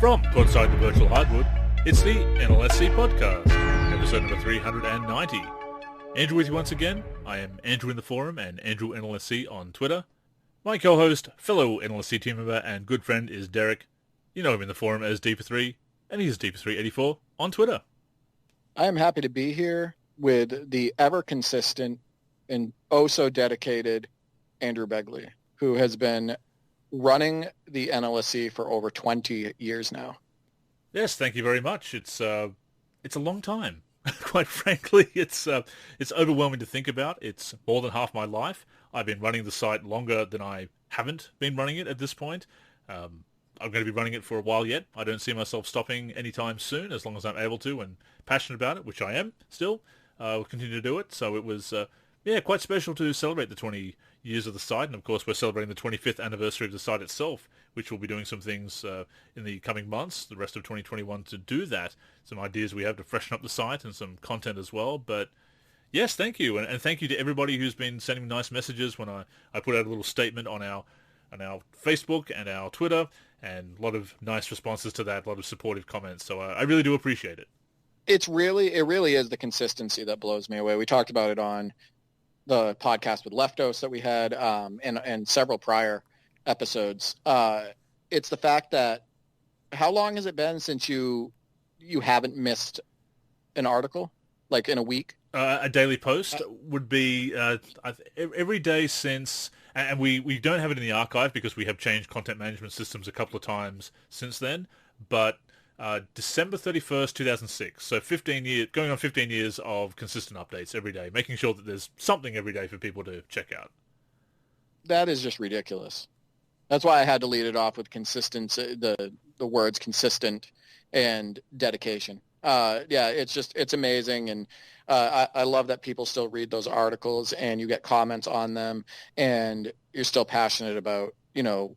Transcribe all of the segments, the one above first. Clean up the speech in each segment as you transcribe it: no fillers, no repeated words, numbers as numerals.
From Courtside the Virtual Hardwood, it's the NLSC podcast, episode number 390. Andrew with you once again. I am Andrew in the forum and Andrew NLSC on Twitter. My co-host, fellow NLSC team member and good friend is Derek. You know him in the forum as Deeper3, and he's Deeper384 on Twitter. I am happy to be here with the ever-consistent and oh-so-dedicated Andrew Begley, who has been running the NLSC for over 20 years now. Yes, thank you very much. It's a long time. Quite frankly, it's overwhelming to think about. It's more than half my life. I've been running the site longer than I haven't been running it at this point. I'm going to be running it for a while yet. I don't see myself stopping anytime soon, as long as I'm able to and passionate about it, which I am still. We'll continue to do it. So it was, quite special to celebrate the 20 years of the site. And of course, we're celebrating the 25th anniversary of the site itself, which we'll be doing some things in the coming months, the rest of 2021 to do that. Some ideas we have to freshen up the site and some content as well. But yes, thank you. And thank you to everybody who's been sending nice messages when I put out a little statement on our Facebook and our Twitter, and a lot of nice responses to that, a lot of supportive comments. So I really do appreciate it. It really is the consistency that blows me away. We talked about it on the podcast with Leftos that we had and several prior episodes. It's the fact that how long has it been since you haven't missed an article, like in a week? A daily post would be every day since, and we don't have it in the archive because we have changed content management systems a couple of times since then, but December 31st, 2006. So 15 years, going on 15 years of consistent updates every day, making sure that there's something every day for people to check out. That is just ridiculous. That's why I had to lead it off with consistency, the words consistent and dedication. It's amazing. And I love that people still read those articles and you get comments on them and you're still passionate about, the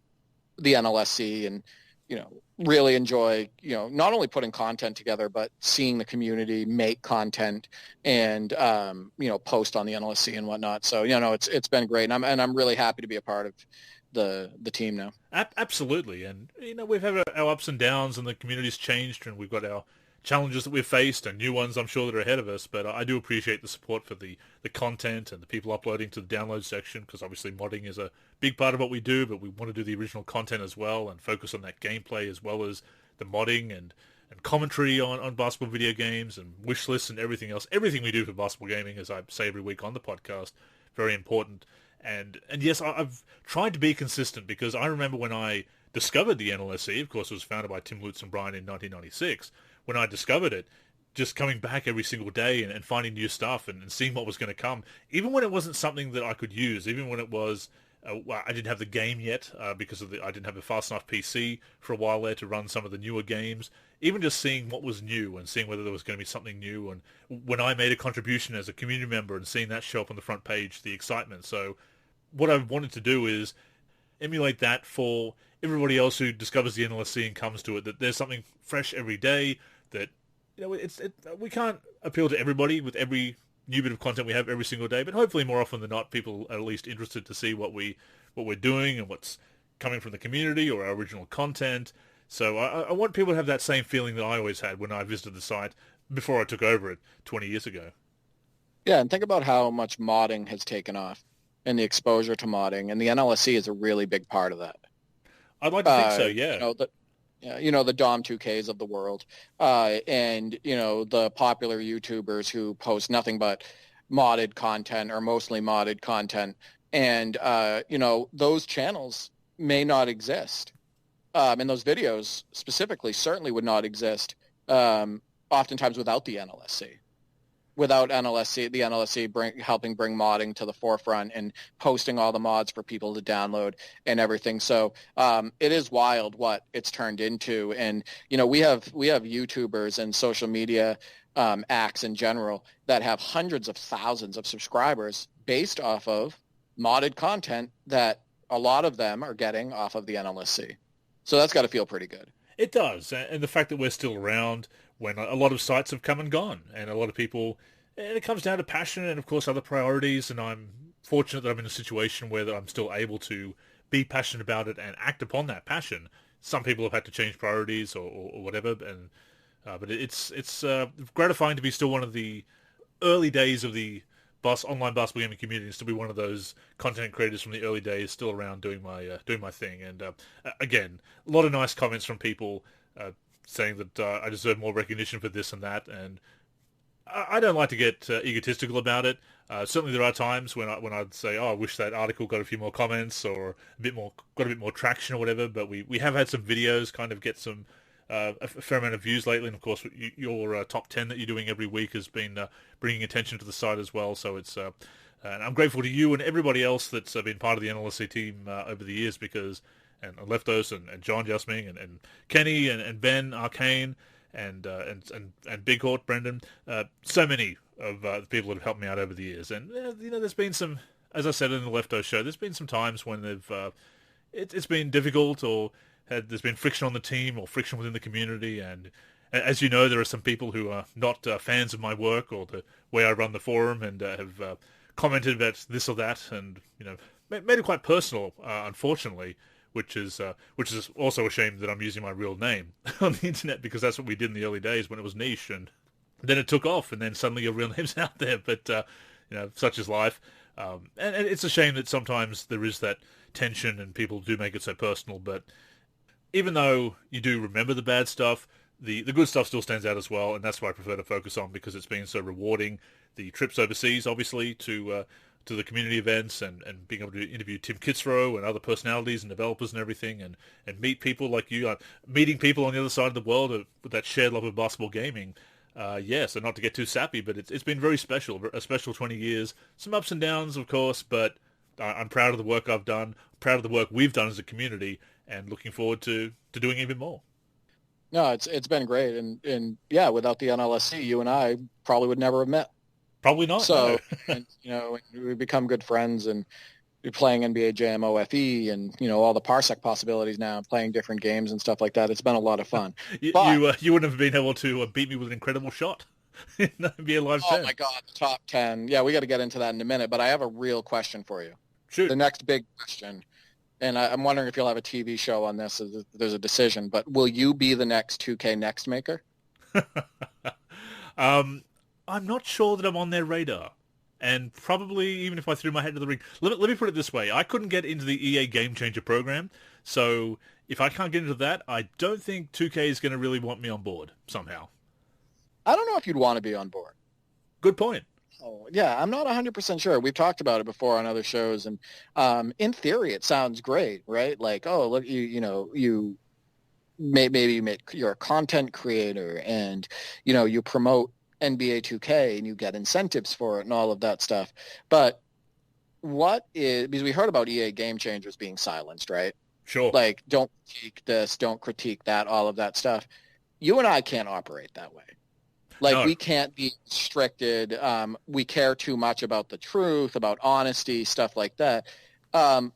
NLSC and, really enjoy, not only putting content together, but seeing the community make content and, post on the NLSC and whatnot. So, it's been great. And I'm really happy to be a part of the team now. Absolutely. And, we've had our ups and downs and the community's changed and we've got our challenges that we've faced and new ones I'm sure that are ahead of us, but I do appreciate the support for the content and the people uploading to the download section, because obviously modding is a big part of what we do, but we want to do the original content as well and focus on that gameplay as well as the modding and commentary on basketball video games and wish lists and everything else. Everything we do for basketball gaming, as I say every week on the podcast, very important. And yes, I've tried to be consistent, because I remember when I discovered the NLSC, of course it was founded by Tim Lutz and Brian in 1996, when I discovered it, just coming back every single day and finding new stuff and seeing what was going to come, even when it wasn't something that I could use, even when it was, I didn't have the game yet because I didn't have a fast enough PC for a while there to run some of the newer games, even just seeing what was new and seeing whether there was going to be something new. And when I made a contribution as a community member and seeing that show up on the front page, the excitement. So what I wanted to do is emulate that for everybody else who discovers the NLSC and comes to it, that there's something fresh every day, that we can't appeal to everybody with every new bit of content we have every single day, but hopefully more often than not people are at least interested to see what we're doing and what's coming from the community or our original content. So I want people to have that same feeling that I always had when I visited the site before I took over it 20 years ago. Yeah, and think about how much modding has taken off and the exposure to modding, and the NLSC is a really big part of that. I'd like to think so, yeah. The Dom 2Ks of the world, and, the popular YouTubers who post nothing but modded content or mostly modded content. And, those channels may not exist. And those videos specifically certainly would not exist oftentimes without the NLSC. Without the NLSC helping bring modding to the forefront and posting all the mods for people to download and everything. So it is wild what it's turned into. And, we have YouTubers and social media acts in general that have hundreds of thousands of subscribers based off of modded content that a lot of them are getting off of the NLSC. So that's got to feel pretty good. It does. And the fact that we're still around when a lot of sites have come and gone, and a lot of people, and it comes down to passion and, of course, other priorities, and I'm fortunate that I'm in a situation where I'm still able to be passionate about it and act upon that passion. some people have had to change priorities or whatever, and but it's gratifying to be still one of the early days of the online basketball gaming community, and still be one of those content creators from the early days, still around doing my thing. And again, a lot of nice comments from people saying that I deserve more recognition for this and that, and I don't like to get egotistical about it. Certainly, there are times when I'd say, "Oh, I wish that article got a few more comments or got a bit more traction or whatever." But we have had some videos kind of get some a fair amount of views lately, and of course, your top 10 that you're doing every week has been bringing attention to the site as well. So it's and I'm grateful to you and everybody else that's been part of the NLSC team over the years, because and Leftos and John Justming and Kenny and Ben Arcane. And Big Hort, Brendan, so many of the people that have helped me out over the years. And there's been some, as I said in the Leftos show, there's been some times when it's been difficult, or there's been friction on the team or friction within the community. And as you know, there are some people who are not fans of my work or the way I run the forum, and have commented about this or that, and made it quite personal, unfortunately. Which is also a shame that I'm using my real name on the internet, because that's what we did in the early days when it was niche, and then it took off, and then suddenly your real name's out there. But such is life, and it's a shame that sometimes there is that tension, and people do make it so personal. But even though you do remember the bad stuff, the good stuff still stands out as well, and that's what I prefer to focus on, because it's been so rewarding. The trips overseas, obviously, to the community events, and being able to interview Tim Kitzrow and other personalities and developers and everything, and meet people like you, meeting people on the other side of the world with that shared love of basketball gaming. So not to get too sappy, but it's been very special, a special 20 years. Some ups and downs, of course, but I'm proud of the work I've done, proud of the work we've done as a community, and looking forward to doing even more. No, it's been great, and yeah, without the NLSC, you and I probably would never have met. Probably not. So, No. and, we become good friends, and we're playing NBA Jam OFE, and all the Parsec possibilities now, playing different games and stuff like that. It's been a lot of fun. you wouldn't have been able to beat me with an incredible shot in NBA Live 10. Oh my God, top 10. Yeah, we got to get into that in a minute, but I have a real question for you. Shoot. The next big question, and I'm wondering if you'll have a TV show on this. There's a decision, but will you be the next 2K NextMaker? I'm not sure that I'm on their radar. And probably, even if I threw my head to the ring... Let me put it this way. I couldn't get into the EA Game Changer program. So if I can't get into that, I don't think 2K is going to really want me on board somehow. I don't know if you'd want to be on board. Good point. Oh, yeah, I'm not 100% sure. We've talked about it before on other shows. And in theory, it sounds great, right? Like, oh, look, you maybe you're a content creator, and, you promote NBA 2K, and you get incentives for it and all of that stuff. But because we heard about EA Game Changers being silenced, right? Sure. Like, don't critique this, don't critique that, all of that stuff. You and I can't operate that way. Like, No. We can't be restricted. We care too much about the truth, about honesty, stuff like that. I'm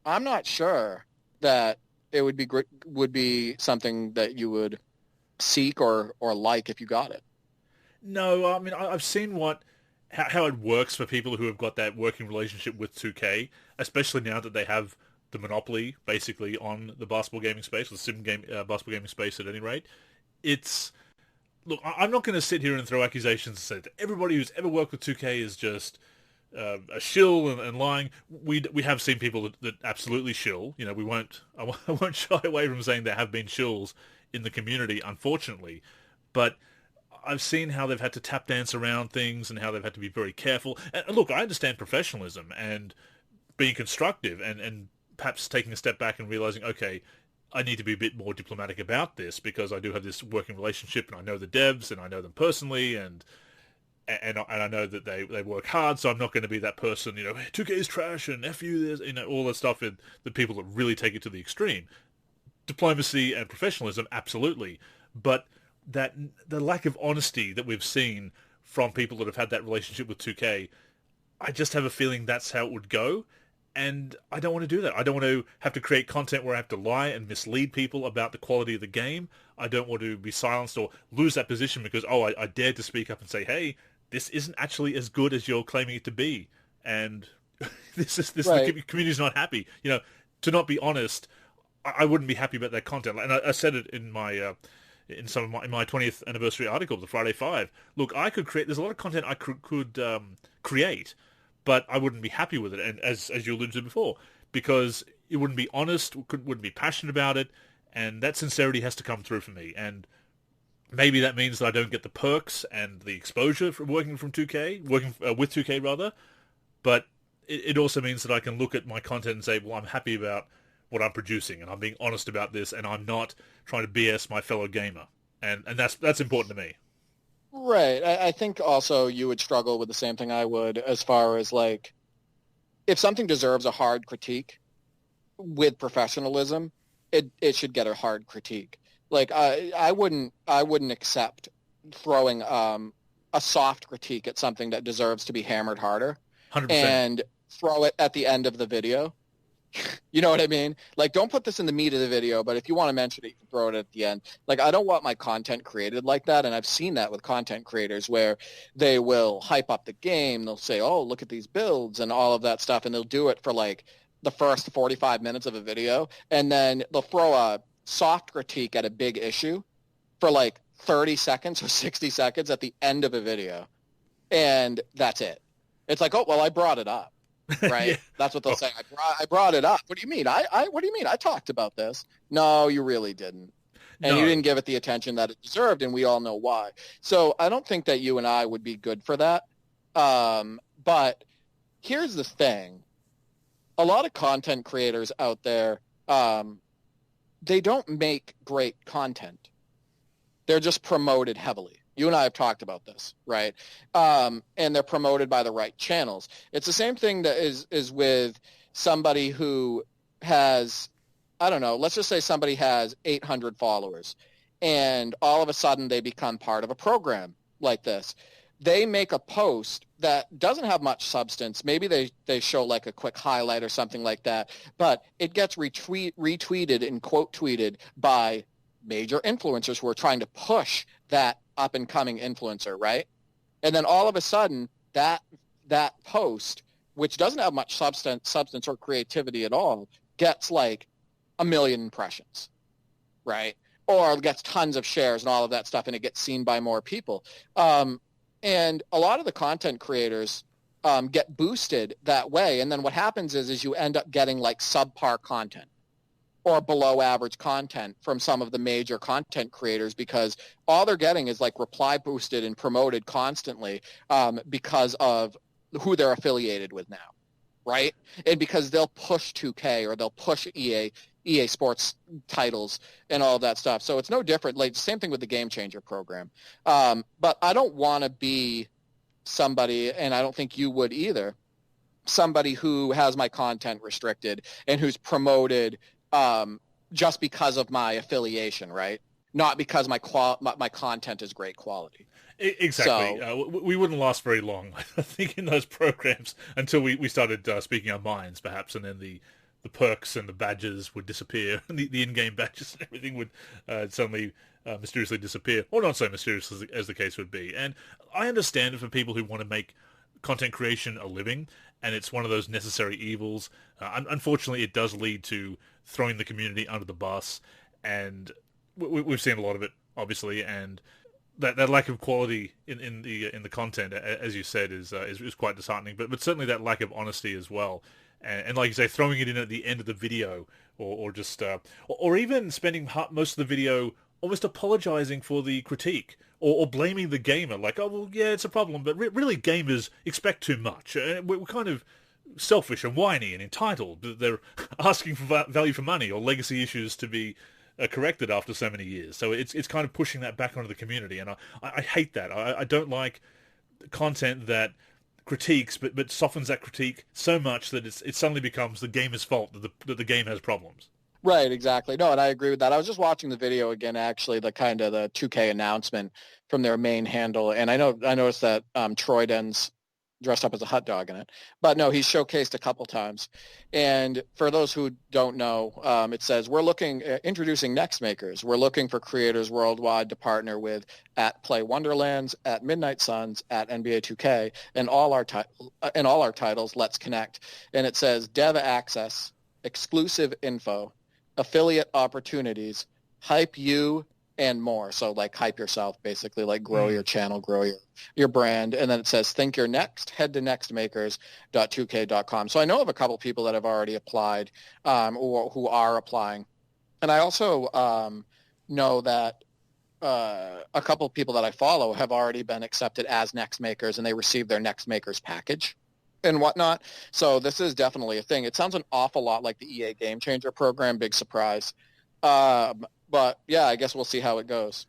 not sure that it would be something that you would seek or like if you got it. No, I mean, I've seen how it works for people who have got that working relationship with 2K, especially now that they have the monopoly, basically, on the basketball gaming space, or the basketball gaming space at any rate. Look, I'm not going to sit here and throw accusations and say that everybody who's ever worked with 2K is just a shill and lying. We have seen people that absolutely shill. I won't shy away from saying there have been shills in the community, unfortunately, but I've seen how they've had to tap dance around things, and how they've had to be very careful. And look, I understand professionalism and being constructive, and perhaps taking a step back and realizing, okay, I need to be a bit more diplomatic about this, because I do have this working relationship, and I know the devs, and I know them personally, and I know that they work hard, so I'm not going to be that person, 2K is trash, and F you this, all that stuff, and the people that really take it to the extreme. Diplomacy and professionalism, absolutely. But the lack of honesty that we've seen from people that have had that relationship with 2K, I just have a feeling that's how it would go, and I don't want to do that. I don't want to have to create content where I have to lie and mislead people about the quality of the game. I don't want to be silenced or lose that position because, I dared to speak up and say, hey, this isn't actually as good as you're claiming it to be, and Right. the community's not happy. To not be honest, I wouldn't be happy about that content. And I said it in my in my 20th anniversary article, the Friday Five. Look, I could create. There's a lot of content I could create, but I wouldn't be happy with it. And as you alluded to before, because it wouldn't be honest, wouldn't be passionate about it, and that sincerity has to come through for me. And maybe that means that I don't get the perks and the exposure from working with 2K rather. But it also means that I can look at my content and say, well, I'm happy about what I'm producing, and I'm being honest about this, and I'm not trying to BS my fellow gamer, and that's important to me. Right. I think also you would struggle with the same thing I would, as far as like, if something deserves a hard critique with professionalism, it should get a hard critique. Like I wouldn't accept throwing a soft critique at something that deserves to be hammered harder 100%. and throw it at the end of the video. You know what I mean? Like, don't put this in the meat of the video, but if you want to mention it, you can throw it at the end. Like, I don't want my content created like that, and I've seen that with content creators where they will hype up the game. They'll say, oh, look at these builds and all of that stuff, and they'll do it for, like, the first 45 minutes of a video, and then they'll throw a soft critique at a big issue for, like, 30 seconds or 60 seconds at the end of a video, and that's it. It's like, oh, well, I brought it up. Right? Yeah. That's what they'll say. I brought it up. What do you mean? What do you mean? I talked about this. No, you really didn't. And you didn't give it the attention that it deserved, and we all know why. So I don't think that you and I would be good for that. But here's the thing. A lot of content creators out there, they don't make great content. They're just promoted heavily. You and I have talked about this, right? And they're promoted by the right channels. It's the same thing that is with somebody who has, I don't know, let's just say somebody has 800 followers, and all of a sudden they become part of a program like this. They make a post that doesn't have much substance. Maybe they show like a quick highlight or something like that, but it gets retweeted and quote tweeted by major influencers who are trying to push that up-and-coming influencer, right? And then all of a sudden, that post, which doesn't have much substance or creativity at all, gets like 1 million impressions, right? Or gets tons of shares and all of that stuff, and it gets seen by more people. And a lot of the content creators get boosted that way, and then what happens is you end up getting like subpar content or below average content from some of the major content creators, because all they're getting is like reply boosted and promoted constantly because of who they're affiliated with now, right? And because they'll push 2K or they'll push EA Sports titles and all of that stuff. So it's no different. Like the same thing with the Game Changer program. But I don't want to be somebody, and I don't think you would either, somebody who has my content restricted and who's promoted just because of my affiliation, right? Not because my content is great quality. Exactly. So, we wouldn't last very long, I think, in those programs until we started speaking our minds, perhaps, and then the perks and the badges would disappear, and the in-game badges and everything would suddenly mysteriously disappear, or not so mysterious as the case would be. And I understand it for people who want to make content creation a living, and it's one of those necessary evils. Unfortunately, it does lead to throwing the community under the bus, and we've seen a lot of it, obviously, and that lack of quality in the content, as you said, is quite disheartening. But certainly that lack of honesty as well, and like you say, throwing it in at the end of the video, or just or even spending most of the video almost apologizing for the critique, or blaming the gamer, like, oh well, yeah, it's a problem, but really gamers expect too much. We're kind of selfish and whiny and entitled. They're asking for value for money or legacy issues to be corrected after so many years. So it's kind of pushing that back onto the community, and I hate that. I don't like content that critiques but softens that critique so much that it suddenly becomes the gamer's fault that the game has problems. right, exactly. No, and I agree with that. I was just watching the video again, actually, the 2K announcement from their main handle, and I noticed that Troyden's dressed up as a hot dog in it. But no, he's showcased a couple times. And for those who don't know, it says, introducing NextMakers. We're looking for creators worldwide to partner with at Play Wonderlands, at Midnight Suns, at NBA 2K, and all our titles, Let's Connect. And it says dev access, exclusive info, affiliate opportunities, hype you, and more. So like hype yourself, basically, like grow your channel, grow your brand. And then it says, think you're next, head to nextmakers.2k.com. So I know of a couple people that have already applied or who are applying. And I also know that a couple of people that I follow have already been accepted as NextMakers, and they received their NextMakers package and whatnot. So this is definitely a thing. It sounds an awful lot like the EA Game Changer program. Big surprise. But yeah, I guess we'll see how it goes.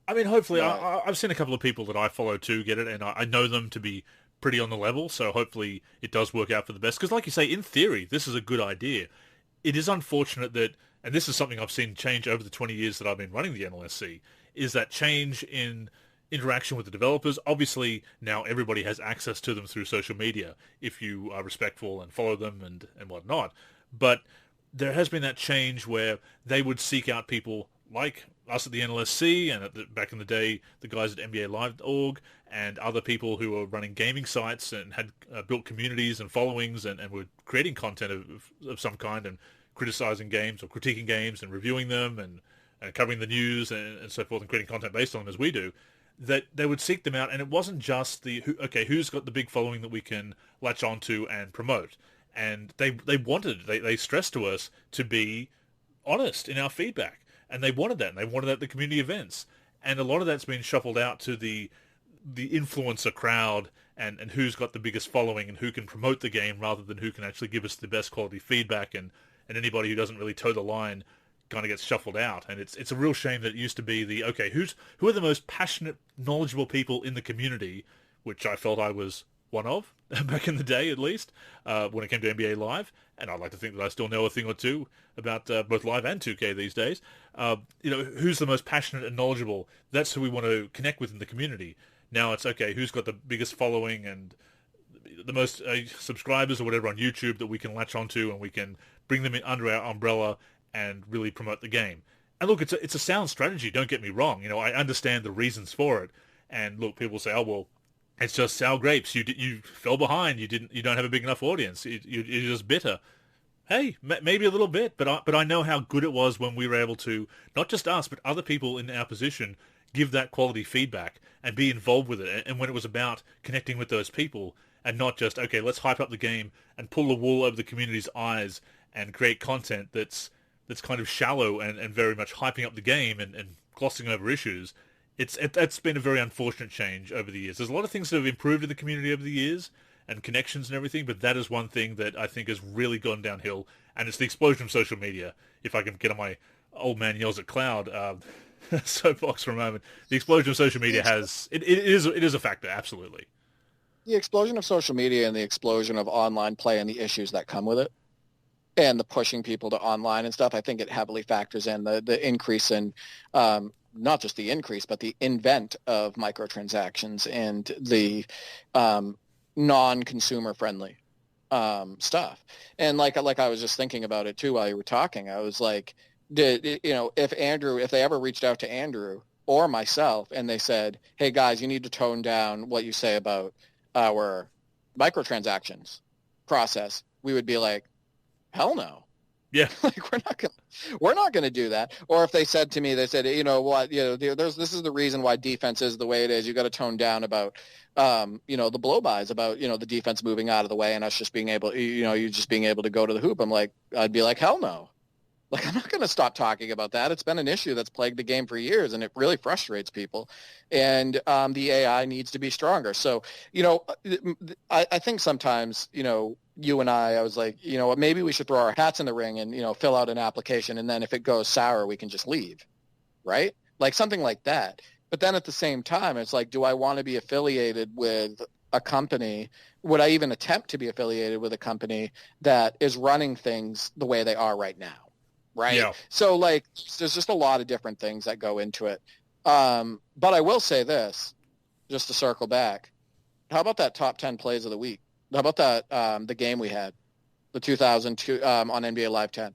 I mean, hopefully, I've seen a couple of people that I follow too get it, and I know them to be pretty on the level, so hopefully it does work out for the best. Because like you say, in theory, this is a good idea. It is unfortunate that, and this is something I've seen change over the 20 years that I've been running the NLSC, is that change in interaction with the developers. Obviously, now everybody has access to them through social media if you are respectful and follow them and whatnot. But there has been that change where they would seek out people like us at the NLSC and back in the day, the guys at NBA Live.org and other people who were running gaming sites and had built communities and followings and were creating content of some kind and criticizing games or critiquing games and reviewing them and covering the news and so forth and creating content based on them as we do, that they would seek them out. And it wasn't just who's got the big following that we can latch onto and promote. And they stressed to us to be honest in our feedback. And they wanted that. And they wanted that at the community events. And a lot of that's been shuffled out to the influencer crowd and who's got the biggest following and who can promote the game rather than who can actually give us the best quality feedback. And anybody who doesn't really toe the line kind of gets shuffled out. And it's a real shame that it used to be who are the most passionate, knowledgeable people in the community, which I felt I was one of back in the day, at least, when it came to NBA Live. And I'd like to think that I still know a thing or two about both Live and 2K these days. Who's the most passionate and knowledgeable? That's who we want to connect with in the community. Now it's, who's got the biggest following and the most subscribers or whatever on YouTube that we can latch onto and we can bring them in under our umbrella and really promote the game. And look, it's a sound strategy, don't get me wrong. I understand the reasons for it. And look, people say, oh, well, it's just sour grapes. You fell behind. You don't have a big enough audience. You're just bitter. Hey, maybe a little bit, but I know how good it was when we were able to, not just us, but other people in our position, give that quality feedback and be involved with it. And when it was about connecting with those people and not just, let's hype up the game and pull the wool over the community's eyes and create content that's kind of shallow and very much hyping up the game and glossing over issues. That's been a very unfortunate change over the years. There's a lot of things that have improved in the community over the years and connections and everything, but that is one thing that I think has really gone downhill, and it's the explosion of social media. If I can get on my old man yells at cloud soapbox for a moment, the explosion of social media it is a factor, absolutely. The explosion of social media and the explosion of online play and the issues that come with it, and the pushing people to online and stuff, I think it heavily factors in the increase in not just the increase, but the invent of microtransactions and the non-consumer friendly stuff. And like I was just thinking about it too while you were talking. I was like, if they ever reached out to Andrew or myself and they said, hey guys, you need to tone down what you say about our microtransactions process, we would be like, hell no. Yeah. Like we're not gonna do that. Or if they said to me, they said, this is the reason why defense is the way it is. You got to tone down about, the blow-bys, about, the defense moving out of the way and us just being able, you just being able to go to the hoop. I'd be like, hell no. Like, I'm not going to stop talking about that. It's been an issue that's plagued the game for years, and it really frustrates people. And the AI needs to be stronger. So, I think sometimes, you and I was like, maybe we should throw our hats in the ring and, fill out an application. And then if it goes sour, we can just leave, right? Like something like that. But then at the same time, it's like, do I want to be affiliated with a company? Would I even attempt to be affiliated with a company that is running things the way they are right now? Right. Yeah. So there's just a lot of different things that go into it. But I will say this, just to circle back. How about that top 10 plays of the week? How about that, the game we had, the 2002 on NBA Live 10?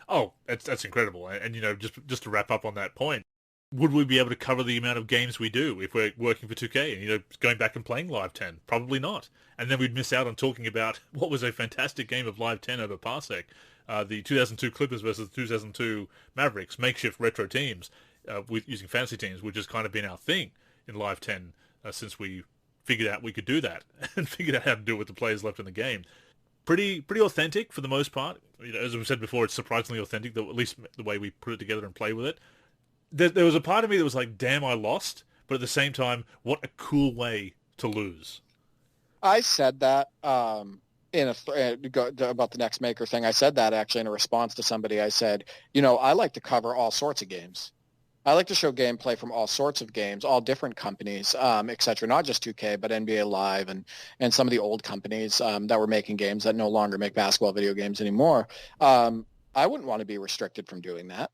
Oh, that's incredible. And just to wrap up on that point, would we be able to cover the amount of games we do if we're working for 2K and, going back and playing Live 10? Probably not. And then we'd miss out on talking about what was a fantastic game of Live 10 over Parsec. The 2002 Clippers versus the 2002 Mavericks, makeshift retro teams, using fantasy teams, which has kind of been our thing in Live 10 since we figured out we could do that and figured out how to do it with the players left in the game. Pretty authentic for the most part. As we said before, it's surprisingly authentic, at least the way we put it together and play with it. There was a part of me that was like, damn, I lost. But at the same time, what a cool way to lose. I said that about the NextMaker thing. I said that actually in a response to somebody. I said, I like to cover all sorts of games. I like to show gameplay from all sorts of games, all different companies, et cetera, not just 2K, but NBA Live and some of the old companies that were making games that no longer make basketball video games anymore. I wouldn't want to be restricted from doing that.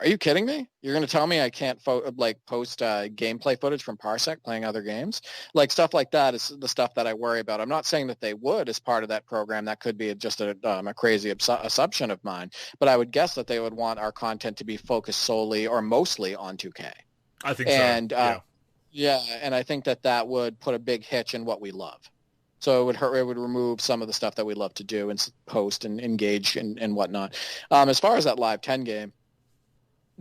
Are you kidding me? You're going to tell me I can't post gameplay footage from Parsec playing other games? Like stuff like that is the stuff that I worry about. I'm not saying that they would as part of that program. That could be just a crazy assumption of mine. But I would guess that they would want our content to be focused solely or mostly on 2K. I think so. Yeah, and I think that would put a big hitch in what we love. So it would remove some of the stuff that we love to do and post and engage and whatnot. As far as that Live 10 game,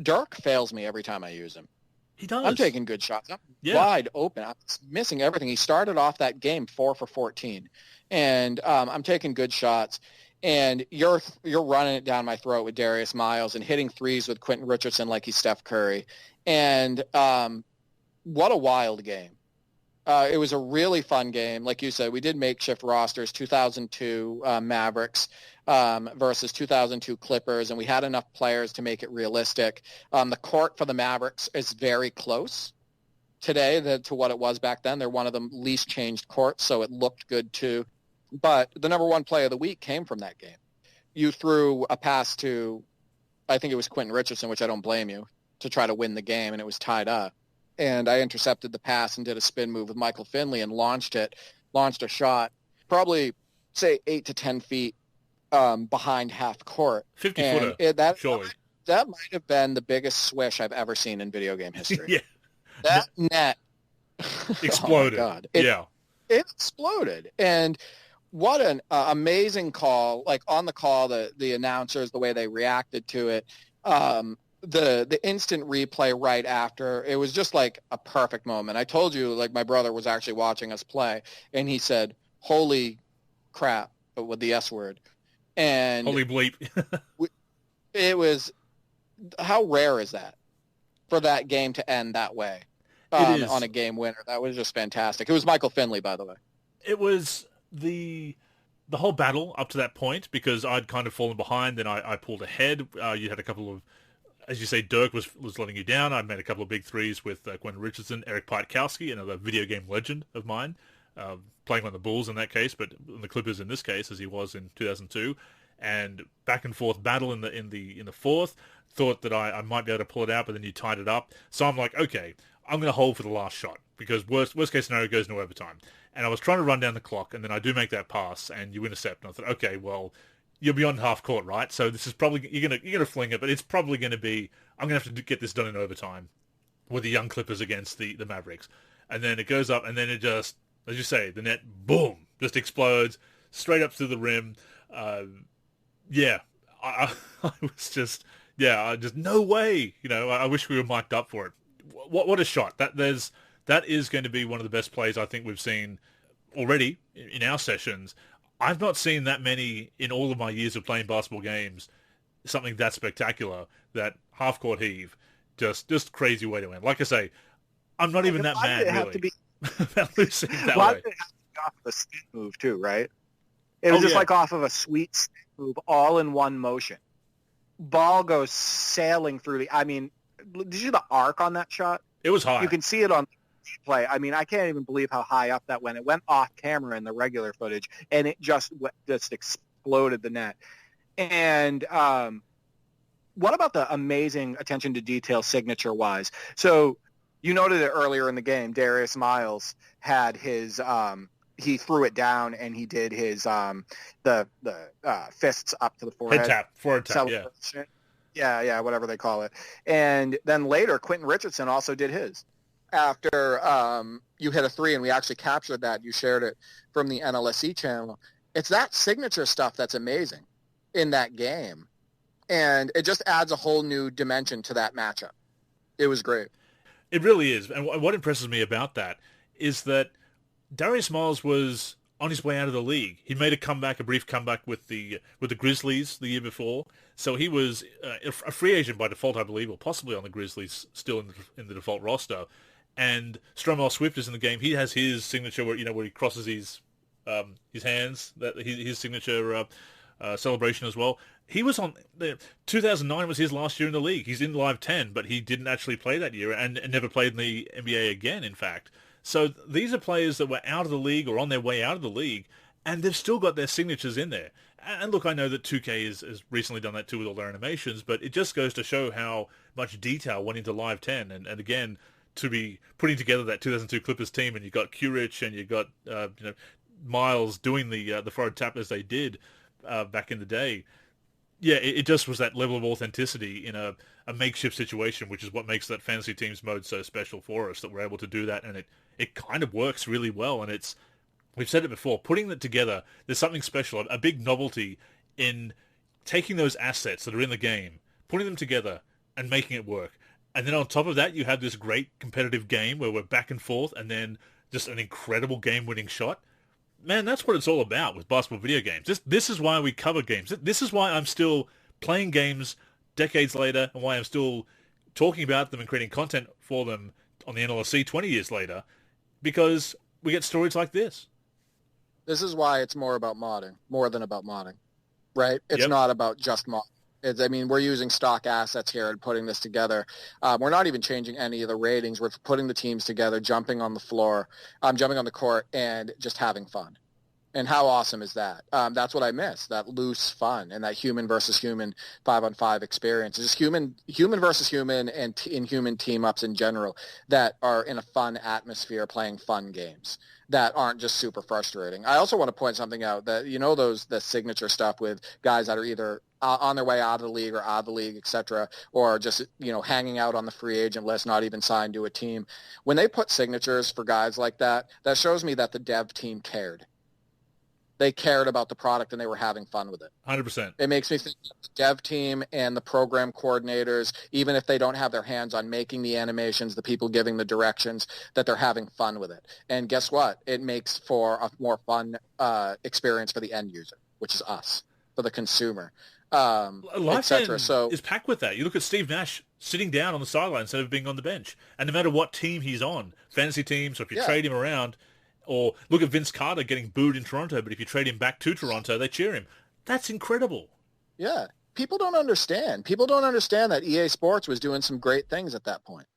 Dirk fails me every time I use him. He does. I'm taking good shots. I'm wide open. I'm missing everything. He started off that game 4 for 14, and I'm taking good shots. And you're running it down my throat with Darius Miles and hitting threes with Quentin Richardson like he's Steph Curry. And what a wild game. It was a really fun game. Like you said, we did makeshift rosters, 2002 Mavericks versus 2002 Clippers, and we had enough players to make it realistic. The court for the Mavericks is very close today to what it was back then. They're one of the least changed courts, so it looked good too. But the number one play of the week came from that game. You threw a pass to, I think it was Quentin Richardson, which I don't blame you, to try to win the game, and it was tied up. And I intercepted the pass and did a spin move with Michael Finley and launched a shot, probably, say, 8 to 10 feet behind half court. 50-footer, surely. That might have been the biggest swish I've ever seen in video game history. Yeah. That net exploded. Oh my God. It exploded. And what an amazing call. Like on the call, the announcers, the way they reacted to it, the instant replay right after, it was just like a perfect moment. I told you, like, my brother was actually watching us play, and he said, holy crap, but with the S word. And holy bleep. It was, how rare is that for that game to end that way on a game winner? That was just fantastic. It was Michael Finley, by the way. It was the whole battle up to that point, because I'd kind of fallen behind, then I pulled ahead. You had a couple of, as you say, Dirk was letting you down. I made a couple of big threes with Quentin Richardson, Eric Pietkowski, another video game legend of mine, playing on the Bulls in that case, but on the Clippers in this case, as he was in 2002. And back and forth battle in the fourth. Thought that I might be able to pull it out, but then you tied it up. So I'm like, okay, I'm going to hold for the last shot, because worst case scenario goes no overtime. And I was trying to run down the clock, and then I do make that pass, and you intercept. And I thought, okay, well, you're beyond half court, right? So this is probably, you're gonna fling it, but it's probably going to be, I'm going to have to get this done in overtime with the young Clippers against the Mavericks. And then it goes up, and then it just, as you say, the net, boom, just explodes straight up through the rim. I was just, no way. I wish we were mic'd up for it. What a shot. That is going to be one of the best plays I think we've seen already in our sessions. I've not seen that many in all of my years of playing basketball games, something that spectacular, that half-court heave, just crazy way to win. Like I say, I'm not even that mad, really, about losing that way. It have to be off of a spin move, too, right? It was like off of a sweet spin move, all in one motion. Ball goes sailing through did you see the arc on that shot? It was high. You can see it on play. I mean, I can't even believe how high up that went. It went off camera in the regular footage, and it just exploded the net. And what about the amazing attention to detail signature-wise? So you noted it earlier in the game. Darius Miles had his he threw it down, and he did his the fists up to the forehead. Forehead tap, yeah. Yeah, whatever they call it. And then later, Quentin Richardson also did his. After you hit a 3, and we actually captured that, you shared it from the NLSC channel. It's that signature stuff that's amazing in that game. And it just adds a whole new dimension to that matchup. It was great. It really is. And what impresses me about that is that Darius Miles was on his way out of the league. He made a brief comeback with the Grizzlies the year before. So he was a free agent by default, I believe, or possibly on the Grizzlies, still in the default roster. And Stromile Swift is in the game. He has his signature where he crosses his hands, his signature celebration as well. He was on 2009 was his last year in the league. He's in Live 10, but he didn't actually play that year and never played in the NBA again, in fact. So these are players that were out of the league or on their way out of the league, and they've still got their signatures in there. And look, I know that 2K has recently done that too with all their animations, but it just goes to show how much detail went into Live 10. And again, to be putting together that 2002 Clippers team, and you got Curich and you got Miles doing the forward tap as they did back in the day. Yeah, it just was that level of authenticity in a makeshift situation, which is what makes that fantasy teams mode so special for us, that we're able to do that, and it kind of works really well. And we've said it before, putting that together, there's something special, a big novelty in taking those assets that are in the game, putting them together, and making it work. And then on top of that, you have this great competitive game where we're back and forth, and then just an incredible game-winning shot. Man, that's what it's all about with basketball video games. This is why we cover games. This is why I'm still playing games decades later, and why I'm still talking about them and creating content for them on the NLSC 20 years later, because we get stories like this. This is why it's more about modding, more than about modding, right? It's not about just modding. We're using stock assets here and putting this together. We're not even changing any of the ratings. We're putting the teams together, jumping on the floor, jumping on the court, and just having fun. And how awesome is that? That's what I miss, that loose fun and that human versus human 5-on-5 experience. It's just human versus human and human team-ups in general that are in a fun atmosphere playing fun games that aren't just super frustrating. I also want to point something out that, the signature stuff with guys that are either on their way out of the league or out of the league, et cetera, or just, hanging out on the free agent list, not even signed to a team. When they put signatures for guys like that, that shows me that the dev team cared. They cared about the product and they were having fun with it. 100%. It makes me think that the dev team and the program coordinators, even if they don't have their hands on making the animations, the people giving the directions, that they're having fun with it. And guess what? It makes for a more fun experience for the end user, which is us, for the consumer, Life etc. So is packed with that. You look at Steve Nash sitting down on the sideline instead of being on the bench. And no matter what team he's on, fantasy teams, or if you trade him around, or look at Vince Carter getting booed in Toronto, but if you trade him back to Toronto, they cheer him. That's incredible. Yeah. People don't understand. People don't understand that EA Sports was doing some great things at that point.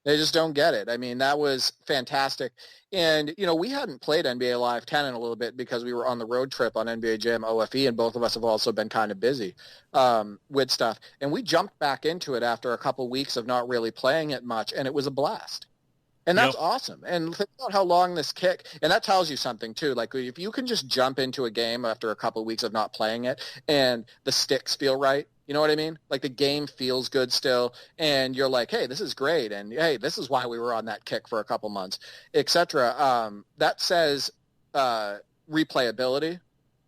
They just don't get it. That was fantastic. And, we hadn't played NBA Live 10 in a little bit because we were on the road trip on NBA Jam OFE, and both of us have also been kind of busy with stuff. And we jumped back into it after a couple weeks of not really playing it much, and it was a blast. And that's awesome. And think about how long this kick, and that tells you something too. Like if you can just jump into a game after a couple of weeks of not playing it and the sticks feel right, you know what I mean? Like the game feels good still, and you're like, hey, this is great, and hey, this is why we were on that kick for a couple months, etc. That says replayability.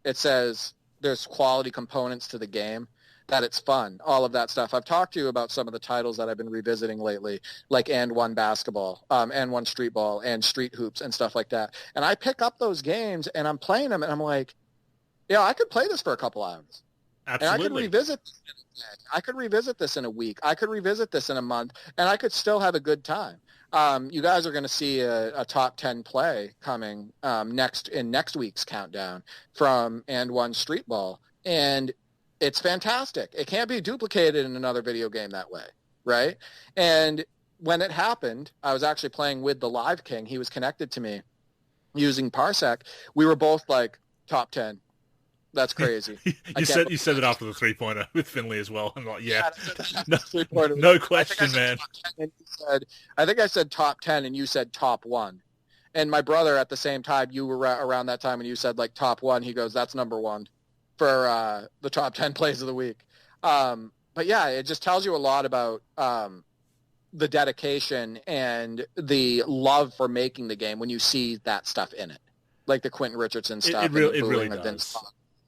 It says there's quality components to the game, that it's fun, all of that stuff. I've talked to you about some of the titles that I've been revisiting lately, like And One Basketball, And One Street Ball, and Street Hoops, and stuff like that. And I pick up those games, and I'm playing them, and I'm like, I could play this for a couple hours. Absolutely. And I could revisit this in a week. I could revisit this in a month, and I could still have a good time. You guys are going to see a top 10 play coming next week's countdown from And One Street Ball. And it's fantastic. It can't be duplicated in another video game that way, right? And when it happened, I was actually playing with the Live King. He was connected to me using Parsec. We were both like, top 10. That's crazy. you said it after the 3-pointer with Finley as well. I'm like, no question, man. I think I said top 10, and you said top 1. And my brother at the same time, you were around that time, and you said like top 1. He goes, that's number 1 for the top 10 plays of the week. But yeah, it just tells you a lot about the dedication and the love for making the game when you see that stuff in it, like the Quentin Richardson stuff. It really does.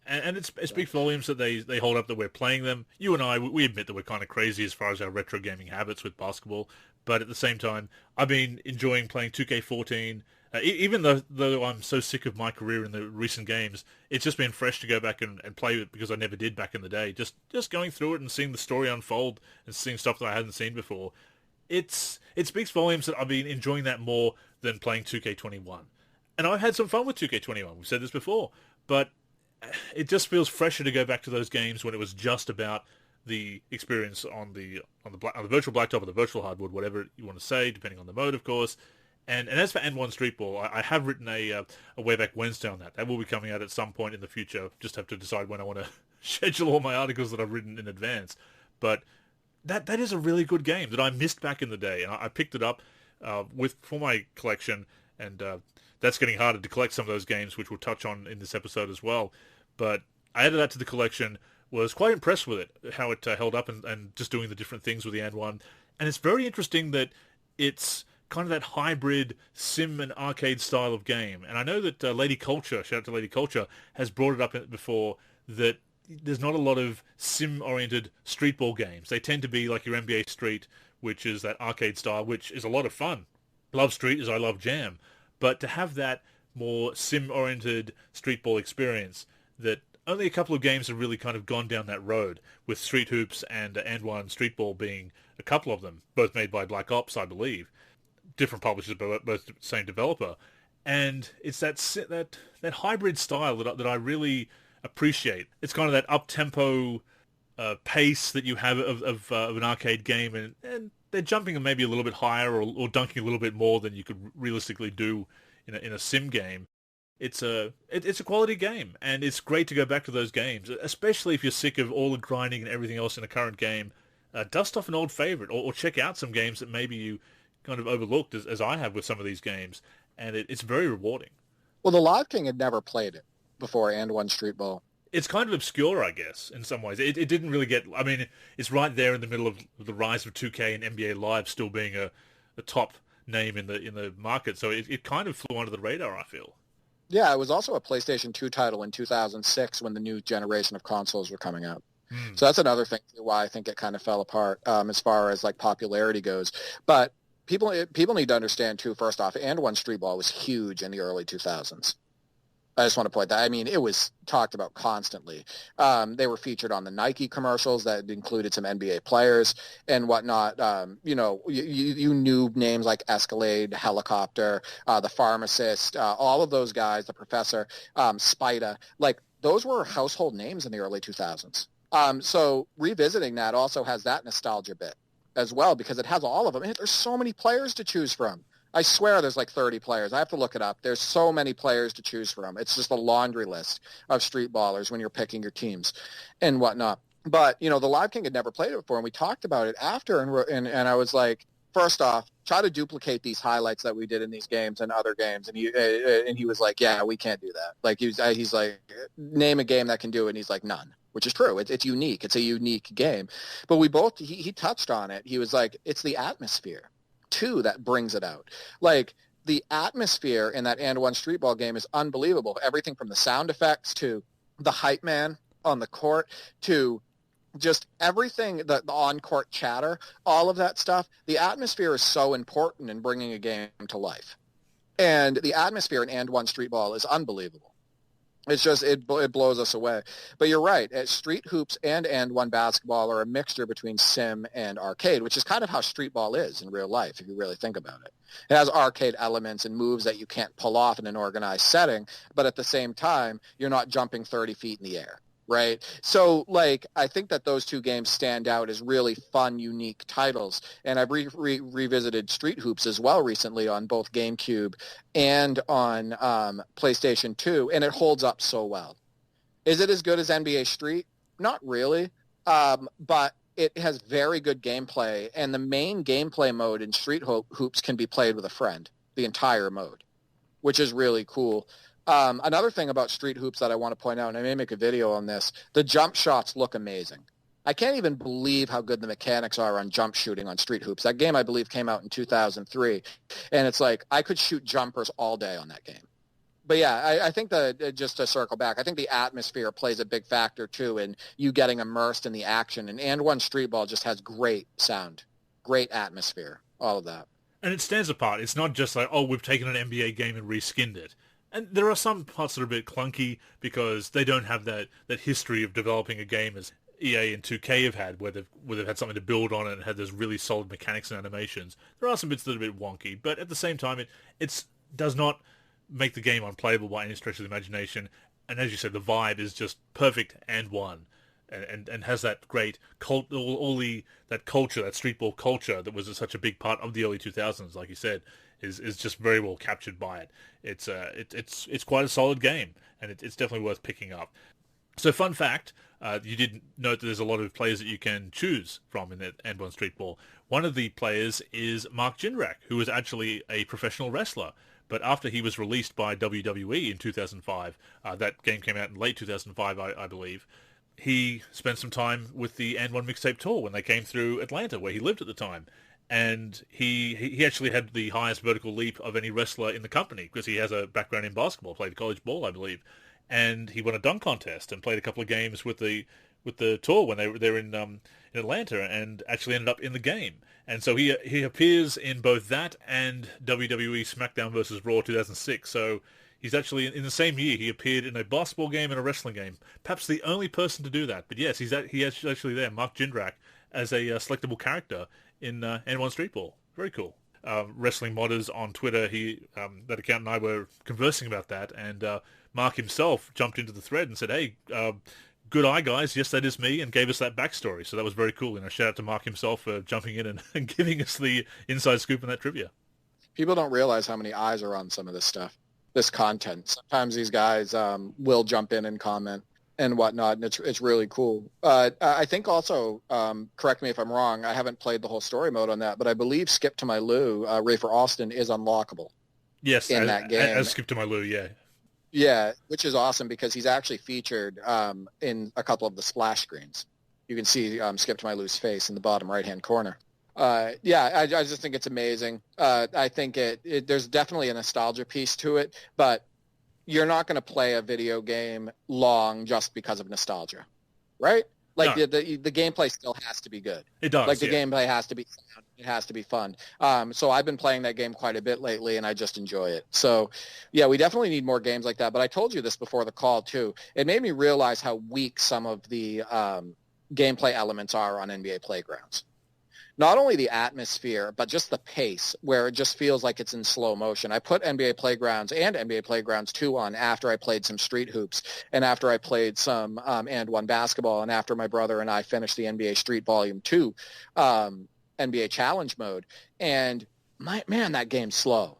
And it speaks volumes that they hold up that we're playing them. You and I, we admit that we're kind of crazy as far as our retro gaming habits with basketball, but at the same time, I've been enjoying playing 2K14. Even though I'm so sick of MyCAREER in the recent games, it's just been fresh to go back and play it because I never did back in the day. Just going through it and seeing the story unfold and seeing stuff that I hadn't seen before. It speaks volumes that I've been enjoying that more than playing 2K21. And I've had some fun with 2K21. We've said this before, but it just feels fresher to go back to those games when it was just about the experience on the virtual blacktop or the virtual hardwood, whatever you want to say, depending on the mode, of course. And as for N1 Streetball, I have written a Way Back Wednesday on that. That will be coming out at some point in the future. Just have to decide when I want to schedule all my articles that I've written in advance. But that is a really good game that I missed back in the day, and I picked it up for my collection, and that's getting harder to collect some of those games, which we'll touch on in this episode as well. But I added that to the collection, was quite impressed with it, how it held up, and just doing the different things with the N1. And it's very interesting that it's kind of that hybrid sim and arcade style of game. And I know that Lady Culture, shout out to Lady Culture, has brought it up before that there's not a lot of sim-oriented streetball games. They tend to be like your NBA Street, which is that arcade style, which is a lot of fun. Love Street as I love Jam. But to have that more sim-oriented streetball experience, that only a couple of games have really kind of gone down that road, with Street Hoops and One Streetball being a couple of them, both made by Black Ops, I believe. Different publishers, but both the same developer. And it's that hybrid style that I really appreciate. It's kind of that up-tempo pace that you have of an arcade game, and they're jumping maybe a little bit higher or dunking a little bit more than you could realistically do in a sim game. It's a quality game, and it's great to go back to those games, especially if you're sick of all the grinding and everything else in a current game. Dust off an old favorite, or check out some games that maybe you kind of overlooked, as I have with some of these games, and it's very rewarding. Well, the Live King had never played it before, and One Streetball. It's kind of obscure, I guess, in some ways. It didn't really get... I mean, it's right there in the middle of the rise of 2K and NBA Live still being a top name in the market, so it kind of flew under the radar, I feel. Yeah, it was also a PlayStation 2 title in 2006 when the new generation of consoles were coming out. So that's another thing why I think it kind of fell apart as far as like popularity goes. But people need to understand too, first off, and One Streetball was huge in the early 2000s. I just want to point that. I mean, it was talked about constantly. They were featured on the Nike commercials that included some NBA players and whatnot. You knew names like Escalade, Helicopter, the Pharmacist, all of those guys, the Professor, Spida. Like, those were household names in the early 2000s. So revisiting that also has that nostalgia bit as well, because it has all of them. There's so many players to choose from. I swear there's like 30 players. I have to look it up. There's so many players to choose from. It's just a laundry list of street ballers when you're picking your teams and whatnot. But, the Live King had never played it before, and we talked about it after, and I was like, first off, try to duplicate these highlights that we did in these games and other games. And he was like, yeah, we can't do that. Like, he's like, name a game that can do it, and he's like, none. Which is true. It's unique. It's a unique game. But he touched on it. He was like, it's the atmosphere too that brings it out. Like, the atmosphere in that And One Streetball game is unbelievable. Everything from the sound effects to the hype man on the court to just everything, the on-court chatter, all of that stuff. The atmosphere is so important in bringing a game to life. And the atmosphere in And One Streetball is unbelievable. It's just, it blows us away. But you're right. Street Hoops and One Basketball are a mixture between sim and arcade, which is kind of how streetball is in real life, if you really think about it. It has arcade elements and moves that you can't pull off in an organized setting, but at the same time, you're not jumping 30 feet in the air, right? So, like, I think that those two games stand out as really fun, unique titles. And I've revisited Street Hoops as well recently on both GameCube and on PlayStation 2, and it holds up so well. Is it as good as NBA Street? Not really, but it has very good gameplay, and the main gameplay mode in Street Hoops can be played with a friend, the entire mode, which is really cool. Another thing about Street Hoops that I want to point out, and I may make a video on this, the jump shots look amazing. I can't even believe how good the mechanics are on jump shooting on Street Hoops. That game, I believe, came out in 2003. And it's like, I could shoot jumpers all day on that game. But yeah, I think that, just to circle back, I think the atmosphere plays a big factor too in you getting immersed in the action. And One Street Ball just has great sound, great atmosphere, all of that. And it stands apart. It's not just like, oh, we've taken an NBA game and reskinned it. And there are some parts that are a bit clunky because they don't have that history of developing a game as EA and 2K have had, where they've had something to build on and had those really solid mechanics and animations. There are some bits that are a bit wonky, but at the same time, it does not make the game unplayable by any stretch of the imagination. And as you said, the vibe is just perfect and one, and has that great that culture, that street ball culture that was such a big part of the early 2000s. Like you said, is just very well captured by it. It's quite a solid game, and it's definitely worth picking up. So, fun fact, you did note that there's a lot of players that you can choose from in that And One Street Ball. One of the players is Mark Jindrak, who was actually a professional wrestler. But after he was released by WWE in 2005, that game came out in late 2005, I believe, he spent some time with the And One Mixtape Tour when they came through Atlanta, where he lived at the time. And he actually had the highest vertical leap of any wrestler in the company because he has a background in basketball, played college ball, I believe. And he won a dunk contest and played a couple of games with the tour when they were in Atlanta, and actually ended up in the game. And so he appears in both that and WWE SmackDown vs. Raw 2006. So he's actually in the same year he appeared in a basketball game and a wrestling game. Perhaps the only person to do that. But yes, he's actually there, Mark Jindrak, as a selectable character in N1 Street Ball. Very cool. Wrestling Modders on Twitter, that account and I were conversing about that, and Mark himself jumped into the thread and said, hey, good eye, guys. Yes, that is me, and gave us that backstory. So that was very cool. Shout out to Mark himself for jumping in and giving us the inside scoop on that trivia. People don't realize how many eyes are on some of this stuff, this content. Sometimes these guys will jump in and comment and whatnot, and it's really cool. I think also, correct me if I'm wrong, I haven't played the whole story mode on that, but I believe Skip to My Lou, Rafer Austin, is unlockable. Yes, in that game. As Skip to My Lou, yeah. Yeah, which is awesome because he's actually featured in a couple of the splash screens. You can see Skip to My Lou's face in the bottom right-hand corner. I just think it's amazing. I think there's definitely a nostalgia piece to it, but you're not going to play a video game long just because of nostalgia, right? Like no. the gameplay still has to be good. It does. Like the gameplay has to be fun. It has to be fun. So I've been playing that game quite a bit lately, and I just enjoy it. So, yeah, we definitely need more games like that. But I told you this before the call too. It made me realize how weak some of the gameplay elements are on NBA Playgrounds. Not only the atmosphere, but just the pace, where it just feels like it's in slow motion. I put NBA Playgrounds and NBA Playgrounds 2 on after I played some Street Hoops, and after I played some And One Basketball, and after my brother and I finished the NBA Street Volume 2 NBA Challenge mode. And, man, that game's slow.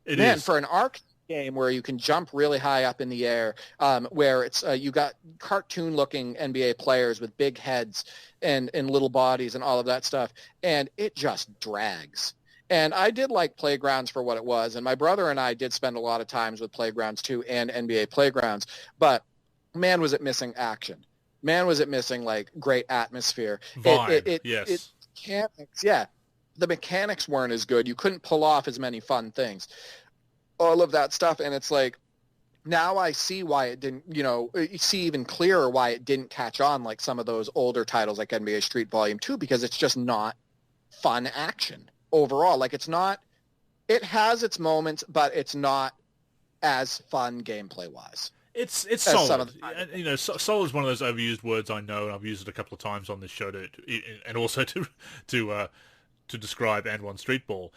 It is. For an arcade game where you can jump really high up in the air, where it's you got cartoon-looking NBA players with big heads and little bodies and all of that stuff, and it just drags. And I did like Playgrounds for what it was, and my brother and I did spend a lot of times with Playgrounds 2 and NBA Playgrounds, but man, was it missing action. Man, was it missing, like, great atmosphere. Vibe, yes. The mechanics weren't as good. You couldn't pull off as many fun things. All of that stuff, and it's like, now I see why it didn't, you see even clearer why it didn't catch on like some of those older titles like NBA Street Volume 2, because it's just not fun action overall. Like, it's not, it has its moments, but it's not as fun gameplay-wise. It's solid. Solid is one of those overused words, I know, and I've used it a couple of times on this show and also to describe And One Street Ball.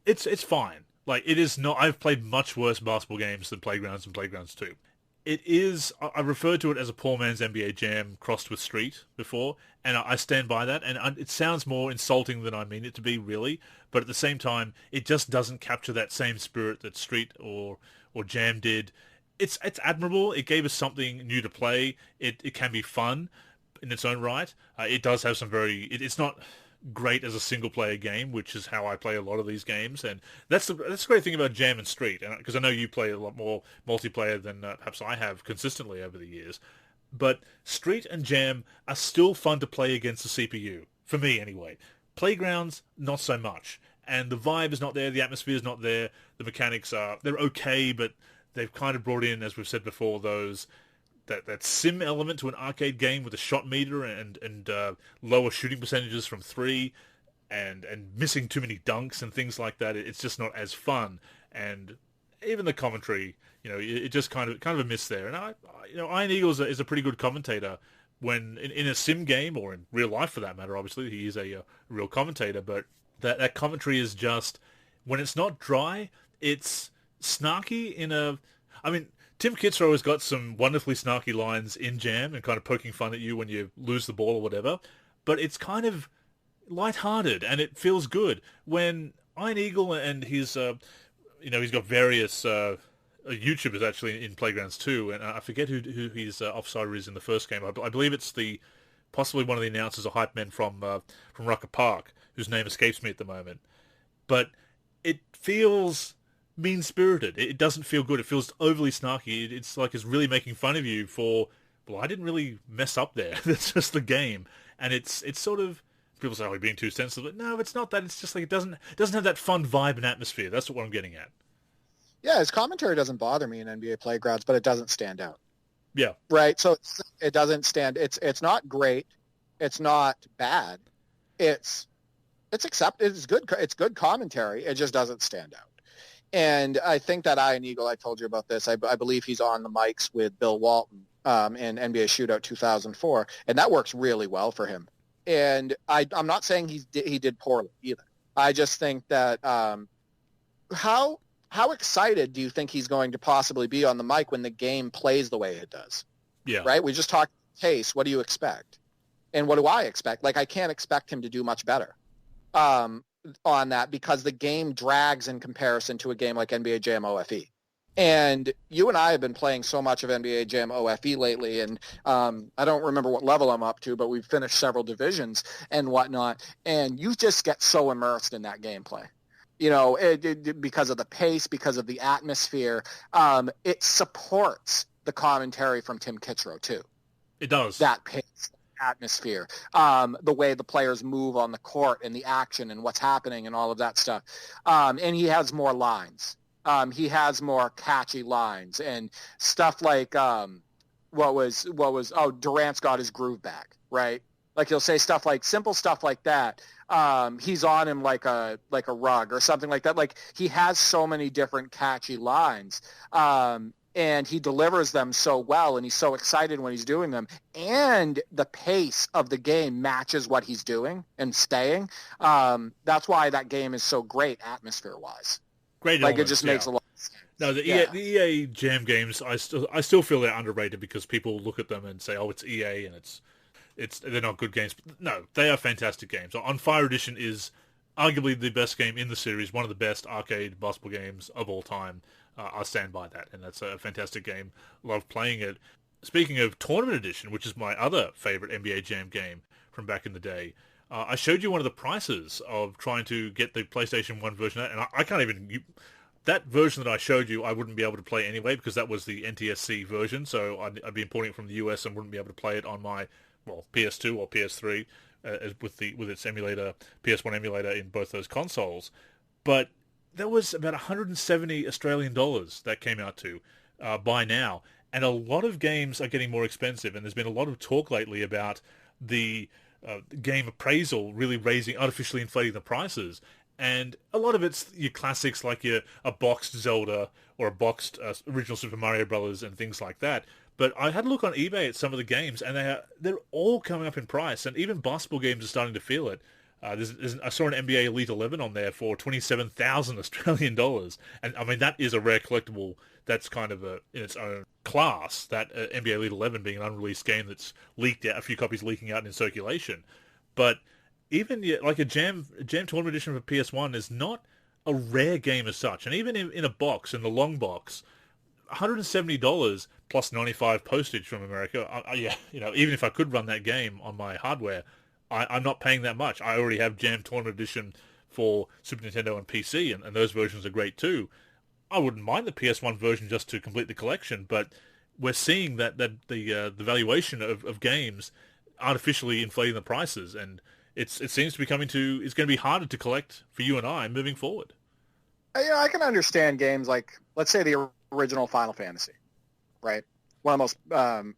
It's fine. Like, it is not... I've played much worse basketball games than Playgrounds and Playgrounds 2. It is... I referred to it as a poor man's NBA Jam crossed with Street before, and I stand by that, and it sounds more insulting than I mean it to be, really, but at the same time, it just doesn't capture that same spirit that Street or Jam did. It's admirable. It gave us something new to play. It can be fun in its own right. It does have some very... It's not... great as a single-player game, which is how I play a lot of these games, and that's the great thing about Jam and Street, because I know you play a lot more multiplayer than perhaps I have consistently over the years. but Street and Jam are still fun to play against the CPU, for me anyway. Playgrounds, not so much. And the vibe is not there, the atmosphere is not there, the mechanics they're okay, but they've kind of brought in, as we've said before, that sim element to an arcade game with a shot meter and lower shooting percentages from 3 and missing too many dunks and things like that. It's just not as fun. And even the commentary, it just kind of a miss there. And Iron Eagle is a pretty good commentator when in a sim game, or in real life for that matter. Obviously, he is a real commentator, but that commentary is just, when it's not dry, it's snarky Tim Kitzrow has got some wonderfully snarky lines in Jam and kind of poking fun at you when you lose the ball or whatever, but it's kind of lighthearted and it feels good. When Iron Eagle and his, he's got various YouTubers actually in Playgrounds too, and I forget who his offsider is in the first game. I believe it's possibly one of the announcers or hype men from Rucker Park, whose name escapes me at the moment. But it feels mean-spirited. It doesn't feel good. It feels overly snarky. It's like it's really making fun of you for, well, I didn't really mess up there. That's just the game. And it's sort of, people say, oh, you're being too sensitive. But no, it's not that. It's just like it doesn't have that fun vibe and atmosphere. That's what I'm getting at. Yeah, his commentary doesn't bother me in NBA Playgrounds, but it doesn't stand out. Yeah. Right. So it doesn't stand. It's not great. It's not bad. It's accepted. It's good. It's good commentary. It just doesn't stand out. And I think that Iron Eagle, I told you about this. I believe he's on the mics with Bill Walton in NBA Shootout 2004, and that works really well for him. And I'm not saying he did poorly either. I just think that how excited do you think he's going to possibly be on the mic when the game plays the way it does? Yeah. Right? We just talked pace. What do you expect? And what do I expect? Like, I can't expect him to do much better on that, because the game drags in comparison to a game like NBA Jam OFE. And you and I have been playing so much of NBA Jam OFE lately, and I don't remember what level I'm up to, but we've finished several divisions and whatnot, and you just get so immersed in that gameplay. Because of the pace, because of the atmosphere, it supports the commentary from Tim Kitzrow too. It does. That pace, atmosphere, the way the players move on the court and the action and what's happening and all of that stuff. And he has more lines. He has more catchy lines and stuff like Durant's got his groove back, right? Like, he'll say stuff like, simple stuff like that. He's on him like a rug or something like that. Like, he has so many different catchy lines. And he delivers them so well, and he's so excited when he's doing them. And the pace of the game matches what he's doing and staying. That's why that game is so great atmosphere-wise. Great, like, elements, it just makes a lot of sense. No, the EA Jam games, I still feel they're underrated because people look at them and say, oh, it's EA and they're not good games. No, they are fantastic games. On Fire Edition is arguably the best game in the series, one of the best arcade basketball games of all time. I stand by that, and that's a fantastic game. Love playing it. Speaking of Tournament Edition, which is my other favorite NBA Jam game from back in the day, I showed you one of the prices of trying to get the PlayStation 1 version, and I can't even... That version that I showed you, I wouldn't be able to play anyway, because that was the NTSC version, so I'd be importing it from the US and wouldn't be able to play it on my, PS2 or PS3 with its emulator, PS1 emulator in both those consoles. But that was about 170 Australian dollars that came out to by now. And a lot of games are getting more expensive, and there's been a lot of talk lately about the game appraisal really artificially inflating the prices. And a lot of it's your classics like a boxed Zelda or a boxed original Super Mario Brothers and things like that. But I had a look on eBay at some of the games, and they're all coming up in price, and even basketball games are starting to feel it. I saw an NBA Elite 11 on there for 27,000 Australian dollars, and I mean that is a rare collectible. That's kind of in its own class. That NBA Elite 11 being an unreleased game that's leaked out, a few copies leaking out in circulation. But even like a Jam Tournament Edition for PS1 is not a rare game as such, and even in a box, in the long box, $170 plus 95 postage from America. Even if I could run that game on my hardware, I'm not paying that much. I already have Jam Tournament Edition for Super Nintendo and PC, and those versions are great too. I wouldn't mind the PS1 version just to complete the collection, but we're seeing that the valuation of games artificially inflating the prices, and it seems to be it's going to be harder to collect for you and I moving forward. I can understand games like, let's say, the original Final Fantasy, right? One of the most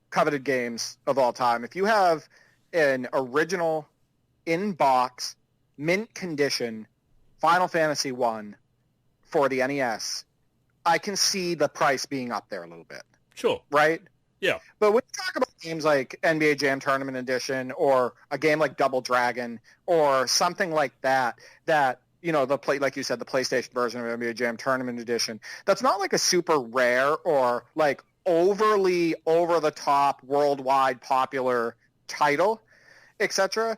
coveted games of all time. If you have an original in-box, mint condition Final Fantasy 1 for the NES, I can see the price being up there a little bit. Sure. Right? Yeah. But when you talk about games like NBA Jam Tournament Edition or a game like Double Dragon or something like that, like you said, the PlayStation version of NBA Jam Tournament Edition, that's not like a super rare or like overly over-the-top, worldwide popular title, etc.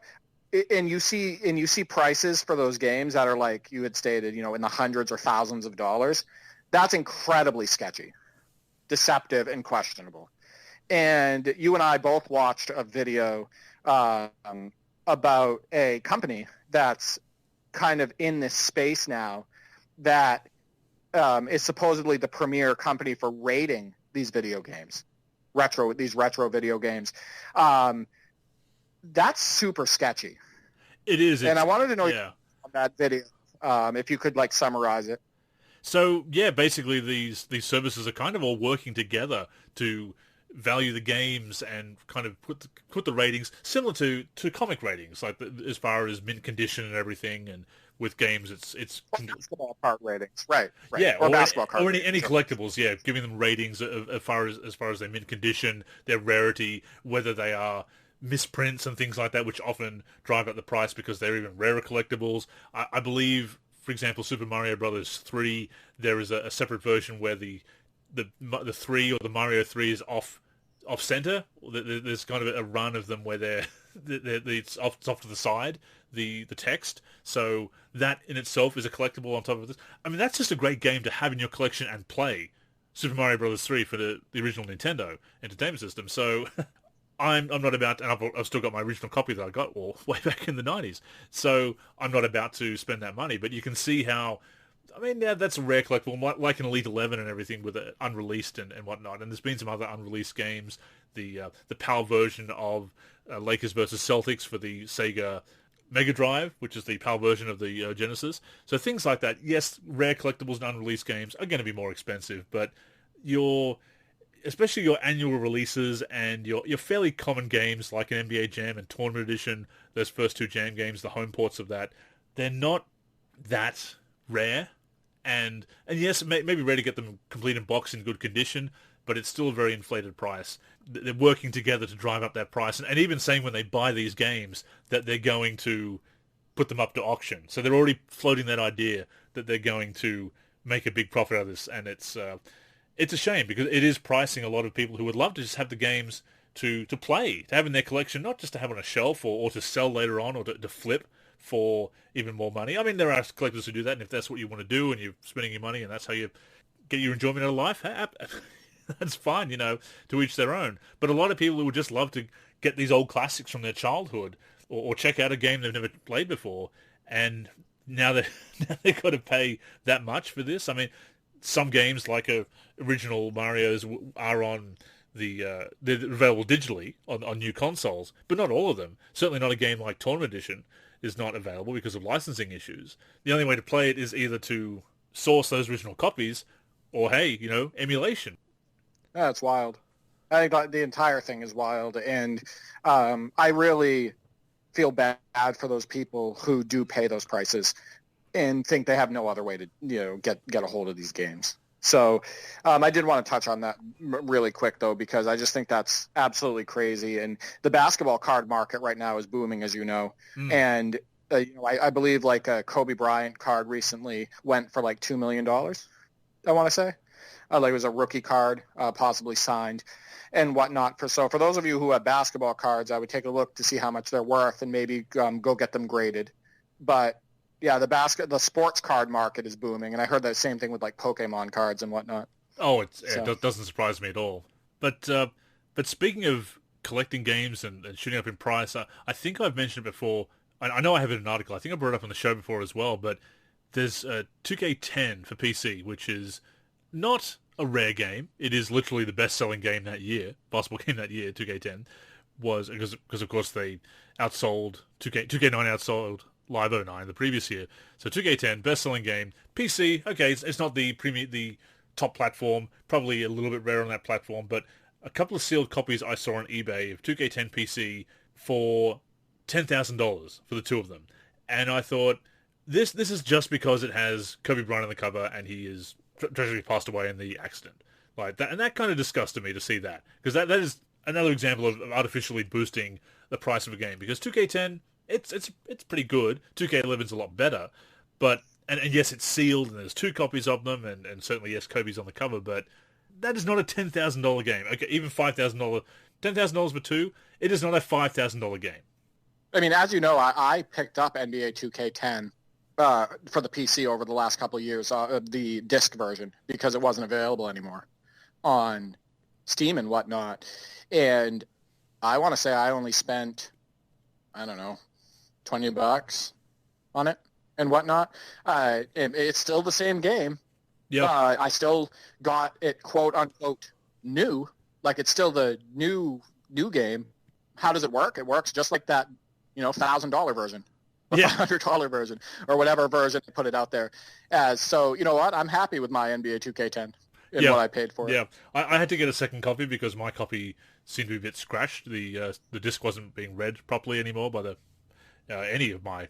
And you see prices for those games that are, like you had stated, in the hundreds or thousands of dollars. That's incredibly sketchy, deceptive, and questionable. And you and I both watched a video about a company that's kind of in this space now that is supposedly the premier company for rating these video games, retro video games. That's super sketchy. It is. And I wanted to know on that video, if you could like summarize it. So yeah, basically these services are kind of all working together to value the games and kind of put the ratings similar to comic ratings, like as far as mint condition and everything. And with games, it's basketball card ratings, right? Yeah, or basketball card, or any collectibles. Yeah, giving them ratings as far as their mint condition, their rarity, whether they are misprints and things like that, which often drive up the price because they're even rarer collectibles. I believe, for example, Super Mario Brothers 3, there is a separate version where the 3 or the Mario 3 is off center. There's kind of a run of them where it's off to the side, the text. So that in itself is a collectible on top of this. I mean, that's just a great game to have in your collection and play. Super Mario Brothers 3 for the original Nintendo Entertainment System. So I'm not about, and I've still got my original copy that I got way back in the 90s. So I'm not about to spend that money. But you can see how, I mean, yeah, that's a rare collectible, like an Elite 11 and everything with it unreleased and whatnot. And there's been some other unreleased games. The PAL version of Lakers versus Celtics for the Sega Mega Drive, which is the PAL version of the Genesis. So things like that. Yes, rare collectibles and unreleased games are going to be more expensive, but especially your annual releases and your fairly common games like an NBA Jam and Tournament Edition, those first two Jam games, the home ports of that, they're not that rare. And yes, it may be rare to get them complete in box in good condition, but it's still a very inflated price. They're working together to drive up that price, and even saying when they buy these games that they're going to put them up to auction. So they're already floating that idea that they're going to make a big profit out of this, and it's a shame because it is pricing a lot of people who would love to just have the games to play, to have in their collection, not just to have on a shelf or to sell later on or to flip for even more money. I mean, there are collectors who do that, and if that's what you want to do and you're spending your money and that's how you get your enjoyment out of life, that's fine, to each their own. But a lot of people who would just love to get these old classics from their childhood or check out a game they've never played before, and now they've got to pay that much for this. I mean, some games like original Mario's are on they're available digitally on new consoles, but not all of them. Certainly not a game like Tournament Edition is not available because of licensing issues. The only way to play it is either to source those original copies or, hey, emulation. That's wild. I think the entire thing is wild, and I really feel bad for those people who do pay those prices and think they have no other way to get a hold of these games. So I did want to touch on that really quick, though, because I just think that's absolutely crazy. And the basketball card market right now is booming, as you know. And I believe like a Kobe Bryant card recently went for like $2 million, I want to say. Like it was a rookie card, possibly signed and whatnot. So for those of you who have basketball cards, I would take a look to see how much they're worth and maybe go get them graded. But yeah, the sports card market is booming, and I heard that same thing with like Pokemon cards and whatnot. Oh, it doesn't surprise me at all. But speaking of collecting games and shooting up in price, I think I've mentioned it before. I know I have it in an article. I think I brought it up on the show before as well. But there's 2K10 for PC, which is not a rare game. It is literally the best-selling game that year, possible game that year. 2K10 was because of course they outsold 2K9 outsold Live 09 the previous year. So 2K10 best-selling game. PC, okay, it's not the top platform, probably a little bit rare on that platform, but a couple of sealed copies I saw on eBay of 2K10 PC for $10,000 for the two of them, and I thought this is just because it has Kobe Bryant on the cover and he is tragically passed away in the accident like that, and that kind of disgusted me to see that, because that is another example of artificially boosting the price of a game, because 2K10 it's pretty good. 2K11's a lot better, but and yes, it's sealed and there's two copies of them, and certainly yes, Kobe's on the cover, but that is not a $10,000 game. Okay, even $5,000, $10,000 for two, it is not a $5,000 game. I mean, as you know, I picked up NBA 2K10 for the PC over the last couple of years, the disc version, because it wasn't available anymore on Steam and whatnot. And I want to say I only spent, I don't know, $20 on it and whatnot. It's still the same game. Yeah. I still got it, quote unquote, new. Like, it's still the new game. How does it work? It works just like that, $1,000 version, or $500 version, or whatever version they put it out there as. So, you know what? I'm happy with my NBA 2K10 and what I paid for it. Yeah, I had to get a second copy because my copy seemed to be a bit scratched. The disc wasn't being read properly anymore by any of my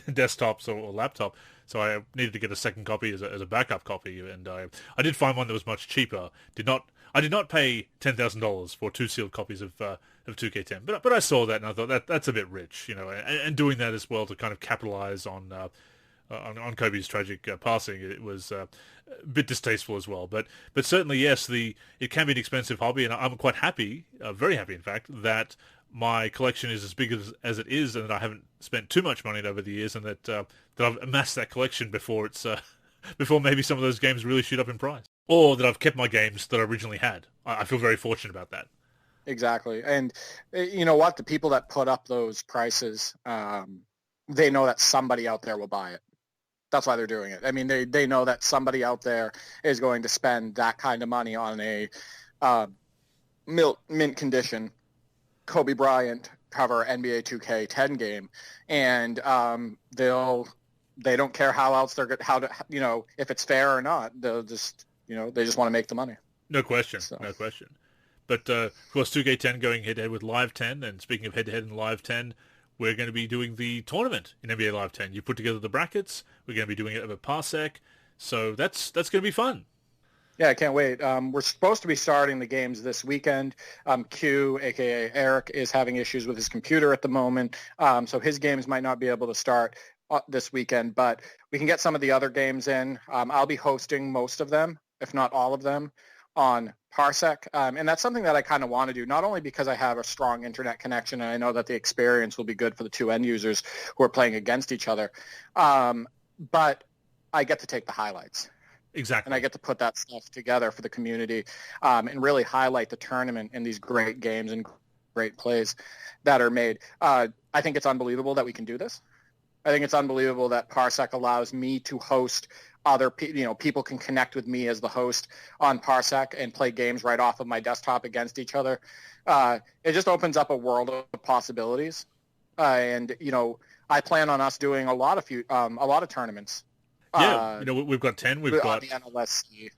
desktops or laptop, so I needed to get a second copy as a backup copy, and I did find one that was much cheaper. I did not pay $10,000 for two sealed copies of 2K10, but I saw that and I thought that's a bit rich, and doing that as well to kind of capitalize on on Kobe's tragic passing, it was a bit distasteful as well. But certainly, yes, it can be an expensive hobby, and I'm quite happy, very happy, in fact, that my collection is as big as it is, and that I haven't spent too much money over the years, and that I've amassed that collection before it's before maybe some of those games really shoot up in price, or that I've kept my games that I originally had. I feel very fortunate about that. Exactly. And you know what? The people that put up those prices, they know that somebody out there will buy it. That's why they're doing it. I mean, they know that somebody out there is going to spend that kind of money on a mint condition Kobe Bryant cover NBA 2K10 game, and they don't care how else they're if it's fair or not. They'll just they just want to make the money. No question. No question. But of course, 2K10 going head to head with Live 10, and speaking of head to head in Live 10, we're going to be doing the tournament in NBA Live 10. You put together the brackets. We're going to be doing it over Parsec, so that's going to be fun. Yeah, I can't wait. We're supposed to be starting the games this weekend. Q, a.k.a. Eric, is having issues with his computer at the moment, so his games might not be able to start this weekend, but we can get some of the other games in. I'll be hosting most of them, if not all of them, on Parsec, and that's something that I kind of want to do, not only because I have a strong internet connection and I know that the experience will be good for the two end users who are playing against each other, but I get to take the highlights. Exactly. And I get to put that stuff together for the community and really highlight the tournament and these great games and great plays that are made. I think it's unbelievable that we can do this. I think it's unbelievable that Parsec allows me to host other people can connect with me as the host on Parsec and play games right off of my desktop against each other. It just opens up a world of possibilities. And I plan on us doing a lot of tournaments. Yeah, we've got 10. We've got the NLSC.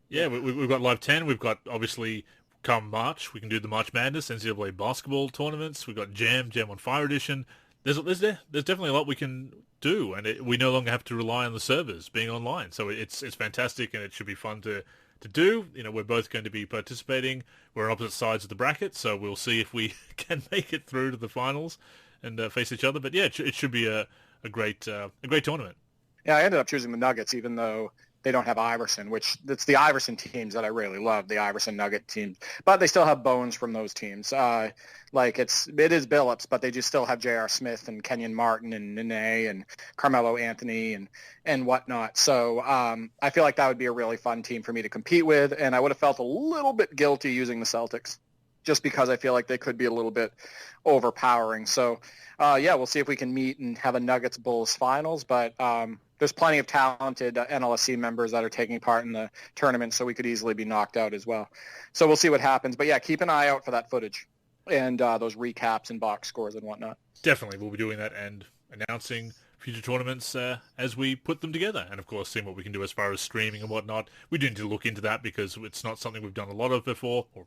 Yeah, we've got Live 10. We've got, obviously, come March, we can do the March Madness, NCAA basketball tournaments. We've got Jam on Fire Edition. There's definitely a lot we can do, and we no longer have to rely on the servers being online. So it's fantastic, and it should be fun to do. We're both going to be participating. We're on opposite sides of the bracket, so we'll see if we can make it through to the finals and face each other. But yeah, it should be a great tournament. Yeah, I ended up choosing the Nuggets, even though they don't have Iverson, which it's the Iverson teams that I really love, the Iverson Nugget teams. But they still have bones from those teams. It is Billups, but they just still have J.R. Smith and Kenyon Martin and Nene and Carmelo Anthony and whatnot. So I feel like that would be a really fun team for me to compete with, and I would have felt a little bit guilty using the Celtics just because I feel like they could be a little bit overpowering. So, we'll see if we can meet and have a Nuggets-Bulls finals, but there's plenty of talented NLSC members that are taking part in the tournament, so we could easily be knocked out as well. So we'll see what happens. But yeah, keep an eye out for that footage and those recaps and box scores and whatnot. Definitely, we'll be doing that and announcing future tournaments as we put them together, and of course seeing what we can do as far as streaming and whatnot. We do need to look into that because it's not something we've done a lot of before, or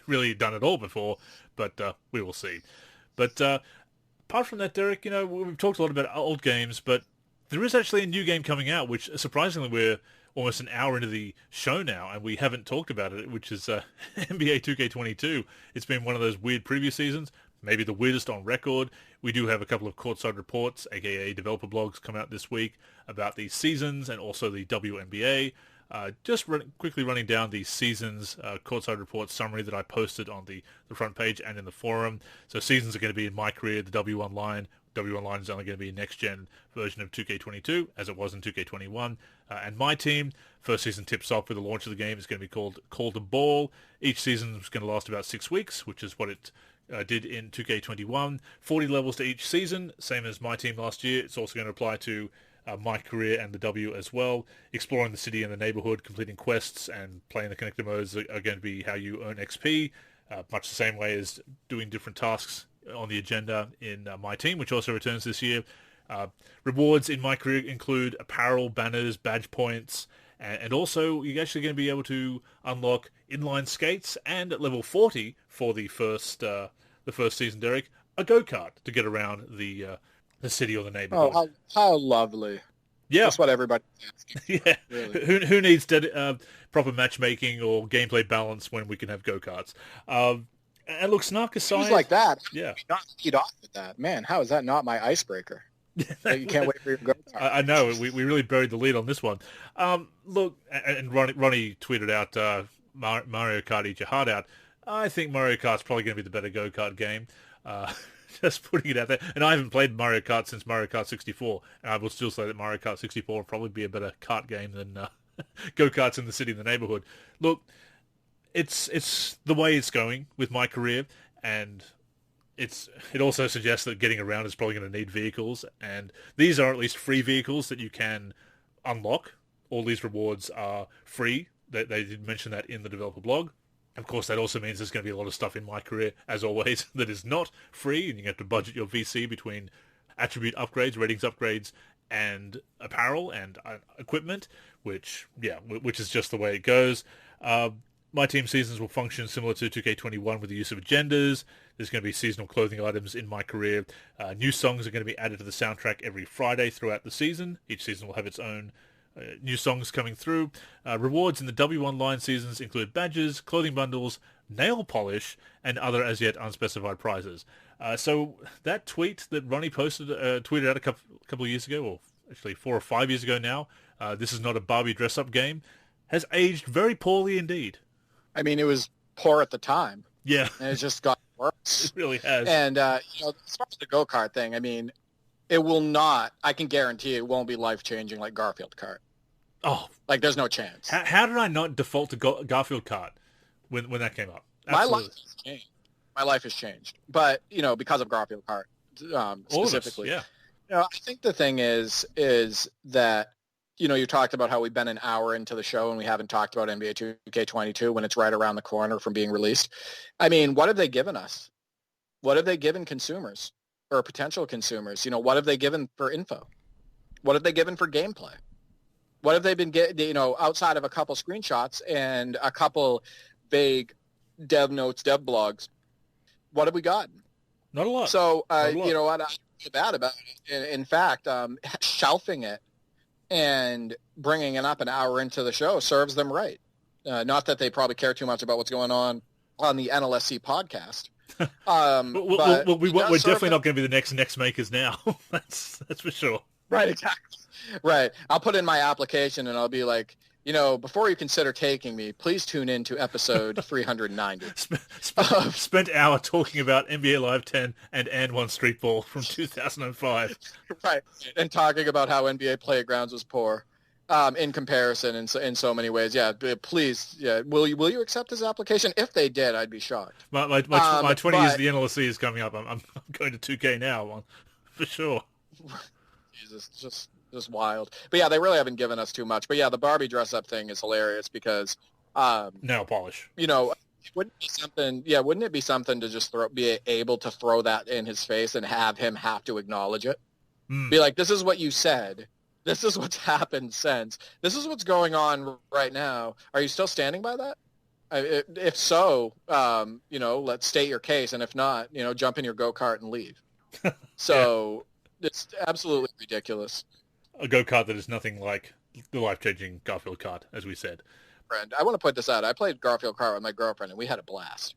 really done at all before, but we will see. But apart from that, Derek, we've talked a lot about old games, but there is actually a new game coming out, which surprisingly we're almost an hour into the show now, and we haven't talked about it, which is NBA 2K22. It's been one of those weird previous seasons, maybe the weirdest on record. We do have a couple of courtside reports, aka developer blogs, come out this week about the seasons and also the WNBA. Quickly running down the seasons courtside report summary that I posted on the front page and in the forum. So seasons are going to be in MyCAREER, the W Online. W Online is only going to be a next-gen version of 2K22, as it was in 2K21. And my team, first season tips off with the launch of the game. It's going to be called Call the Ball. Each season is going to last about 6 weeks, which is what it did in 2K21. 40 levels to each season, same as my team last year. It's also going to apply to MyCAREER and the W as well. Exploring the city and the neighborhood, completing quests, and playing the connector modes are going to be how you earn XP, much the same way as doing different tasks on the agenda in my team, which also returns this year. Rewards in MyCAREER include apparel, banners, badge points, and also you're actually going to be able to unlock inline skates, and at level 40 for the first season, Derek, a go-kart to get around the city or the neighborhood. Oh, how lovely. Yeah. That's what everybody asks. Yeah. Really. Who needs proper matchmaking or gameplay balance when we can have go-karts? And look, snark aside... Things like that. Yeah. Not lead off with that. Man, how is that not my icebreaker? You can't wait for your go-kart. I know. We really buried the lead on this one. Look, and Ronnie tweeted out Mario Kart Eat Your Heart Out. I think Mario Kart's probably going to be the better go-kart game. Just putting it out there. And I haven't played Mario Kart since Mario Kart 64. And I will still say that Mario Kart 64 will probably be a better kart game than go-karts in the city and the neighborhood. Look, it's the way it's going with MyCAREER, and it also suggests that getting around is probably going to need vehicles, and these are at least free vehicles that you can unlock. All these rewards are free. They did mention that in the developer blog. Of course, that also means there's going to be a lot of stuff in MyCAREER, as always, that is not free, and you have to budget your VC between attribute upgrades, ratings upgrades, and apparel and equipment, which is just the way it goes. My team seasons will function similar to 2K21 with the use of agendas. There's going to be seasonal clothing items in MyCAREER. New songs are going to be added to the soundtrack every Friday throughout the season. Each season will have its own new songs coming through. Rewards in the W Online seasons include badges, clothing bundles, nail polish, and other as yet unspecified prizes. So that tweet that Ronnie tweeted out a couple of years ago, or actually 4 or 5 years ago now, this is not a Barbie dress-up game, has aged very poorly indeed. I mean, it was poor at the time. Yeah. And it's just got worse. It really has. And, as far as the go-kart thing, I mean, it will not, I can guarantee it won't be life-changing like Garfield Kart. Oh. Like, there's no chance. How did I not default to Garfield Kart when that came up? Absolutely. My life has changed. But, because of Garfield Kart, specifically. All of us, yeah. I think the thing is that, you talked about how we've been an hour into the show and we haven't talked about NBA 2K22 when it's right around the corner from being released. I mean, what have they given us? What have they given consumers or potential consumers? What have they given for info? What have they given for gameplay? What have they been getting, outside of a couple screenshots and a couple vague dev notes, dev blogs? What have we gotten? Not a lot. So, you know what? I feel bad about it. In fact, shelving it and bringing it up an hour into the show serves them right. Not that they probably care too much about what's going on the NLSC podcast. We're definitely not going to be the next NextMakers now. That's for sure. Right, exactly. Right. I'll put in my application and I'll be like, before you consider taking me, please tune in to episode 390. Spent hour talking about NBA Live 10 and 1 Street Ball from 2005. Right. And talking about how NBA Playgrounds was poor in comparison in so many ways. Yeah, please. Yeah. Will you accept this application? If they did, I'd be shocked. My 20 years of the NLSC is coming up. I'm going to 2K now, for sure. Jesus, just wild. But yeah, they really haven't given us too much. But yeah, the Barbie dress-up thing is hilarious because, nail polish. Wouldn't it be something? Yeah, wouldn't it be something to just be able to throw that in his face and have him have to acknowledge it? Be like, this is what you said. This is what's happened since. This is what's going on right now. Are you still standing by that? If so, let's state your case, and if not, jump in your go-kart and leave. So it's absolutely ridiculous. A go-kart that is nothing like the life-changing Garfield Kart, as we said. Friend, I want to put this out. I played Garfield Kart with my girlfriend, and we had a blast.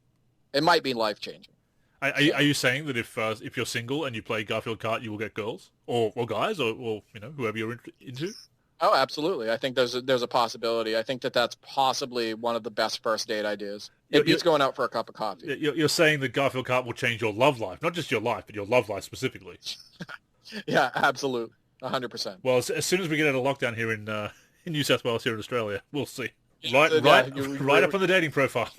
It might be life-changing. Are you saying that if you're single and you play Garfield Kart, you will get girls or guys or whoever you're into? Oh, absolutely. I think there's a possibility. I think that's possibly one of the best first date ideas. It beats going out for a cup of coffee. You're saying that Garfield Kart will change your love life, not just your life, but your love life specifically. Yeah, absolutely. 100%. Well, as soon as we get out of lockdown here in New South Wales, here in Australia, we'll see. Right up on the dating profile.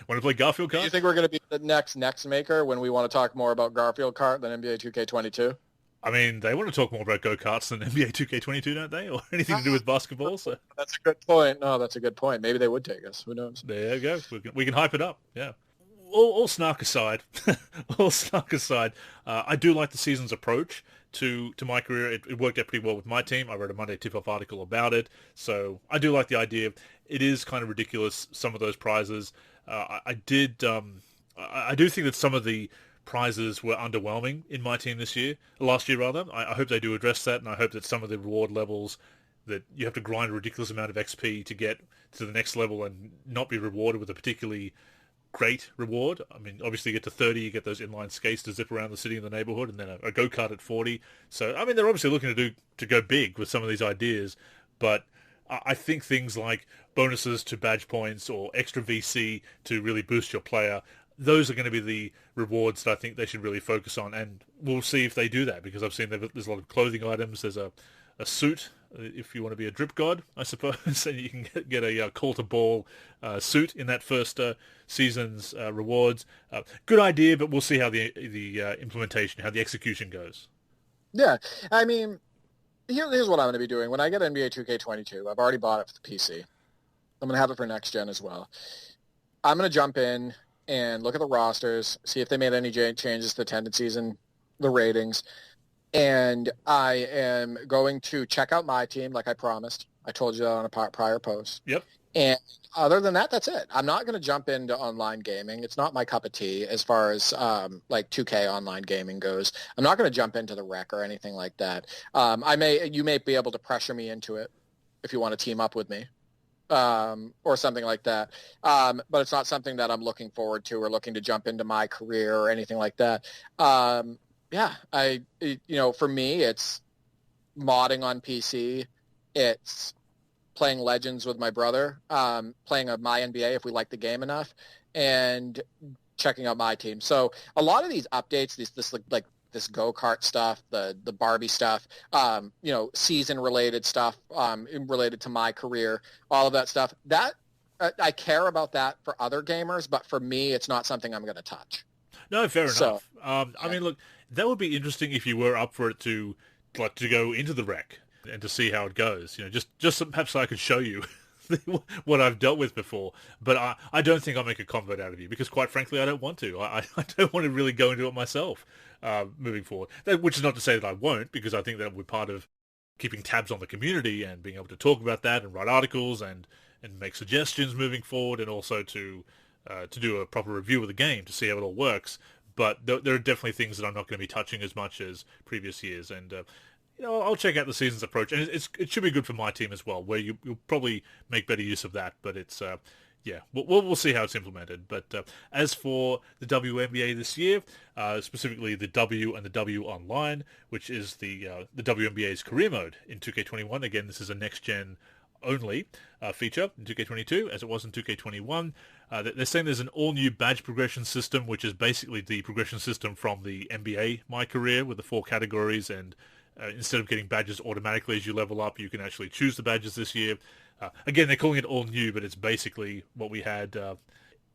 Want to play Garfield Kart? Do you think we're going to be the next maker when we want to talk more about Garfield Kart than NBA 2K22? I mean, they want to talk more about go-karts than NBA 2K22, don't they? Or anything to do with basketball. So that's a good point. No, that's a good point. Maybe they would take us. Who knows? There you go. We can hype it up. Yeah. All snark aside, I do like the season's approach to MyCAREER. It worked out pretty well with my team. I wrote a Monday tip-off article about it. So I do like the idea. It is kind of ridiculous, some of those prizes. I do think that some of the prizes were underwhelming in my team last year rather. I hope they do address that, and I hope that some of the reward levels that you have to grind a ridiculous amount of XP to get to the next level and not be rewarded with a particularly great reward. I mean, obviously you get to 30, you get those inline skates to zip around the city and the neighborhood, and then a go-kart at 40. So, I mean, they're obviously looking to go big with some of these ideas, but I think things like bonuses to badge points or extra VC to really boost your player, those are going to be the rewards that I think they should really focus on, and we'll see if they do that, because I've seen there's a lot of clothing items. There's a suit, if you want to be a drip god, I suppose, and you can get a call to ball suit in that first season's rewards. Good idea, but we'll see how the implementation, how the execution goes. Yeah, I mean, here's what I'm going to be doing. When I get NBA 2K22, I've already bought it for the PC. I'm going to have it for next gen as well. I'm going to jump in and look at the rosters, see if they made any changes to the tendencies and the ratings. And I am going to check out my team like I promised. I told you that on a prior post. Yep. And other than that, that's it. I'm not going to jump into online gaming. It's not my cup of tea as far as like 2K online gaming goes. I'm not going to jump into the rec or anything like that. You may be able to pressure me into it if you want to team up with me. Or something like that. But it's not something that I'm looking forward to or looking to jump into MyCAREER or anything like that. For me, it's modding on PC. It's playing Legends with my brother, playing my NBA if we like the game enough, and checking out my team. So a lot of these updates, this go-kart stuff, the Barbie stuff, season-related stuff related to MyCAREER, all of that stuff. That I care about that for other gamers, but for me, it's not something I'm going to touch. No, fair enough. I mean, look, that would be interesting if you were up for it to go into the rec and to see how it goes. Just perhaps I could show you what I've dealt with before, but I don't think I'll make a convert out of you, because quite frankly, I don't want to. I don't want to really go into it myself moving forward. Which is not to say that I won't, because I think that will be part of keeping tabs on the community and being able to talk about that and write articles and make suggestions moving forward, and also to do a proper review of the game to see how it all works. But there are definitely things that I'm not going to be touching as much as previous years, and I'll check out the season's approach, and it should be good for my team as well, where you'll probably make better use of that. But it's we'll see how it's implemented. But as for the WNBA this year, specifically the W and the W Online, which is the WNBA's career mode in 2K21. Again, this is a next gen only feature in 2K22, as it was in 2K21. They're saying there's an all-new badge progression system, which is basically the progression system from the NBA MyCAREER with the 4 categories, and instead of getting badges automatically as you level up, you can actually choose the badges this year. Again, they're calling it all new, but it's basically what we had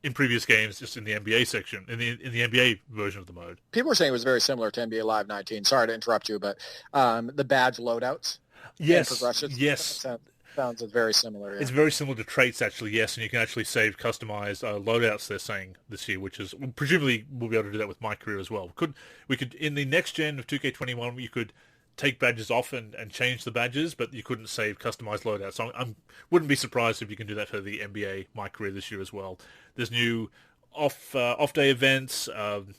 in previous games, just in the NBA section, in the NBA version of the mode. People were saying it was very similar to NBA Live 19. Sorry to interrupt you, but the badge loadouts. Yes, and progressions? yes. Sounds very similar. Yeah. It's very similar to traits, actually, yes, and you can actually save customized loadouts, they're saying, this year, which is, presumably, we'll be able to do that with MyCAREER as well. We could in the next gen of 2K21, you could take badges off and change the badges, but you couldn't save customized loadouts. So I wouldn't be surprised if you can do that for the NBA MyCAREER this year as well. There's new off-day events.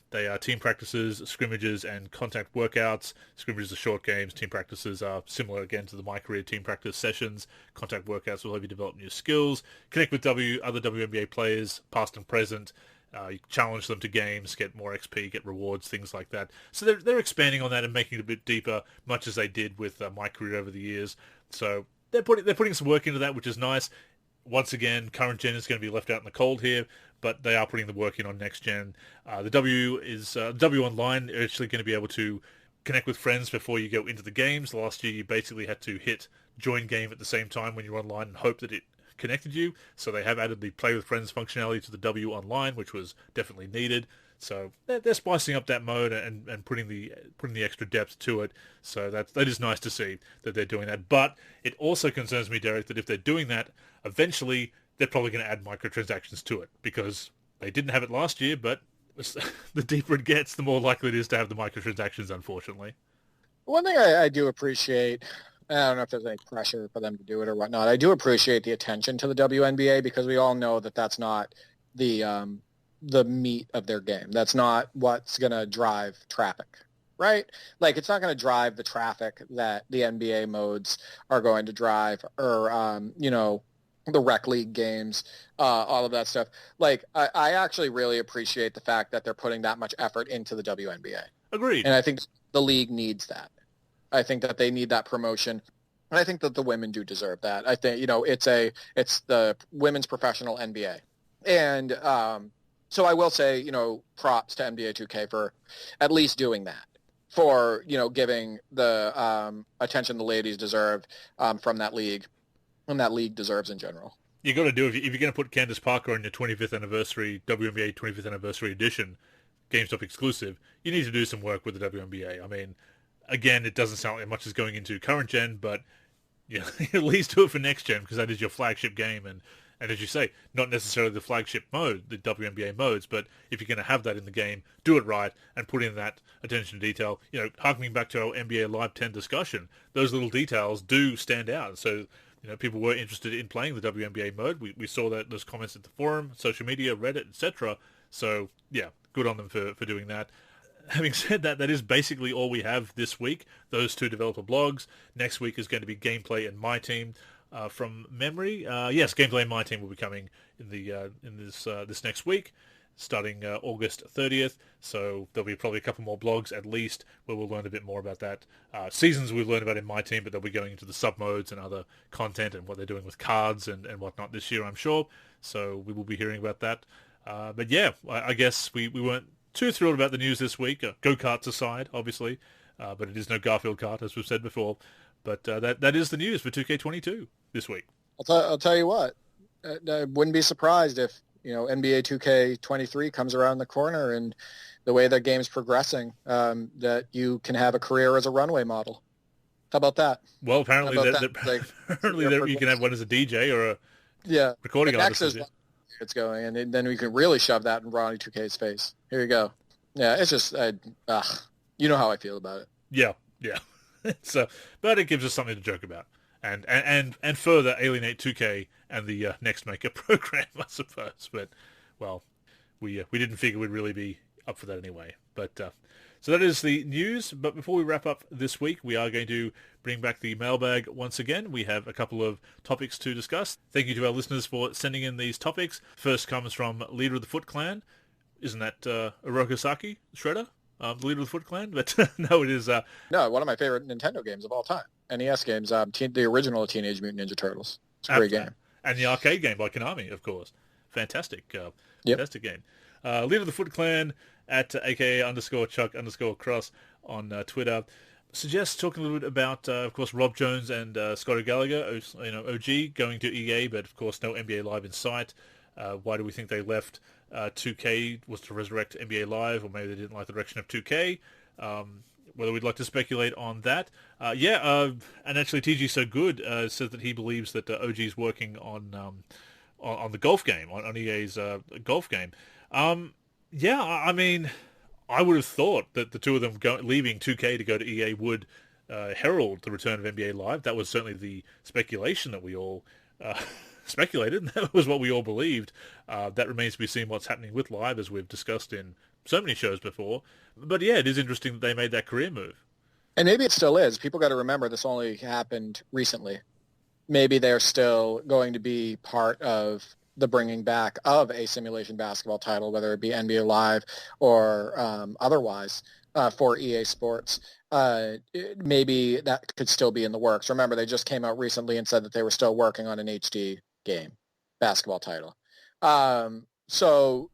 They are team practices, scrimmages, and contact workouts. Scrimmages are short games. Team practices are similar, again, to the MyCAREER team practice sessions. Contact workouts will help you develop new skills. Connect with other WNBA players, past and present. You challenge them to games, get more XP, get rewards, things like that. So they're expanding on that and making it a bit deeper, much as they did with MyCAREER over the years. So they're putting some work into that, which is nice. Once again, current gen is going to be left out in the cold here, but they are putting the work in on next gen. The W Online are actually going to be able to connect with friends before you go into the games. Last year, you basically had to hit join game at the same time when you're online and hope that it connected you. So they have added the play with friends functionality to the W Online, which was definitely needed. So they're spicing up that mode and putting the extra depth to it. So that is nice to see that they're doing that. But it also concerns me, Derek, that if they're doing that, eventually they're probably going to add microtransactions to it, because they didn't have it last year, but the deeper it gets, the more likely it is to have the microtransactions, unfortunately. One thing I do appreciate, I don't know if there's any pressure for them to do it or whatnot, I do appreciate the attention to the WNBA, because we all know that that's not the meat of their game. That's not what's going to drive traffic, right? Like, it's not going to drive the traffic that the NBA modes are going to drive, or, the rec league games, all of that stuff. Like, I actually really appreciate the fact that they're putting that much effort into the WNBA. Agreed. And I think the league needs that. I think that they need that promotion. And I think that the women do deserve that. I think, it's the women's professional NBA. And so I will say, props to NBA 2K for at least doing that, for, giving the attention the ladies deserve from that league, and that league deserves in general. You got to do it if you're going to put Candace Parker on your 25th anniversary WNBA 25th anniversary edition, GameStop exclusive. You need to do some work with the WNBA. I mean, again, it doesn't sound like much is going into current gen, but at least do it for next gen, because that is your flagship game. And as you say, not necessarily the flagship mode, the WNBA modes, but if you're going to have that in the game, do it right and put in that attention to detail. Harkening back to our NBA Live 10 discussion, those little details do stand out. So, people were interested in playing the WNBA mode. We saw those comments at the forum, social media, Reddit, etc. So, yeah, good on them for doing that. Having said that, that is basically all we have this week. Those two developer blogs. Next week is going to be gameplay and my team. From memory, yes, gameplay and my team will be coming in this next week, starting August 30th. So there'll be probably a couple more blogs at least where we'll learn a bit more about that. Seasons we've learned about in my team, but they'll be going into the sub-modes and other content and what they're doing with cards and whatnot this year, I'm sure. So we will be hearing about that. But yeah, I guess we weren't too thrilled about the news this week. Go-Karts aside, obviously, but it is no Garfield Kart, as we've said before. But that is the news for 2K22 this week. I'll tell you what, I wouldn't be surprised if NBA 2K23 comes around the corner, and the way that game's progressing, that you can have a career as a runway model. How about that? Well, apparently, you can have one as a DJ or a recording artist. It's going, and then we can really shove that in Ronnie 2K's face. Here you go. Yeah, it's just, you know how I feel about it. Yeah. So, but it gives us something to joke about, and further alienate 2K and the NextMaker program, I suppose. But well, we didn't figure we'd really be up for that anyway. But so that is the news. But before we wrap up this week, we are going to bring back the mailbag once again. We have a couple of topics to discuss. Thank you to our listeners for sending in these topics. First comes from Leader of the Foot Clan. Isn't that Orokosaki Shredder? The Leader of the Foot Clan? But no, it is... No, one of my favorite Nintendo games of all time. NES games, the original Teenage Mutant Ninja Turtles. It's a great game. And the arcade game by Konami, of course. Fantastic. Fantastic game. Leader of the Foot Clan at aka_Chuck_Cross on Twitter suggests talking a little bit about, of course, Rob Jones and Scott Gallagher, OG, going to EA, but of course no NBA Live in sight. Why do we think they left 2K? Was to resurrect NBA Live, or maybe they didn't like the direction of 2K? whether we'd like to speculate on that. And actually TG So Good says that he believes that OG's working on the golf game, on EA's golf game. I mean, I would have thought that the two of them leaving 2K to go to EA would herald the return of NBA Live. That was certainly the speculation that we all speculated, and that was what we all believed. That remains to be seen what's happening with Live, as we've discussed in so many shows before. But yeah, it is interesting that they made that career move. And maybe it still is. People got to remember this only happened recently. Maybe they're still going to be part of the bringing back of a simulation basketball title, whether it be NBA Live or otherwise for EA Sports. Maybe that could still be in the works. Remember, they just came out recently and said that they were still working on an HD game basketball title. So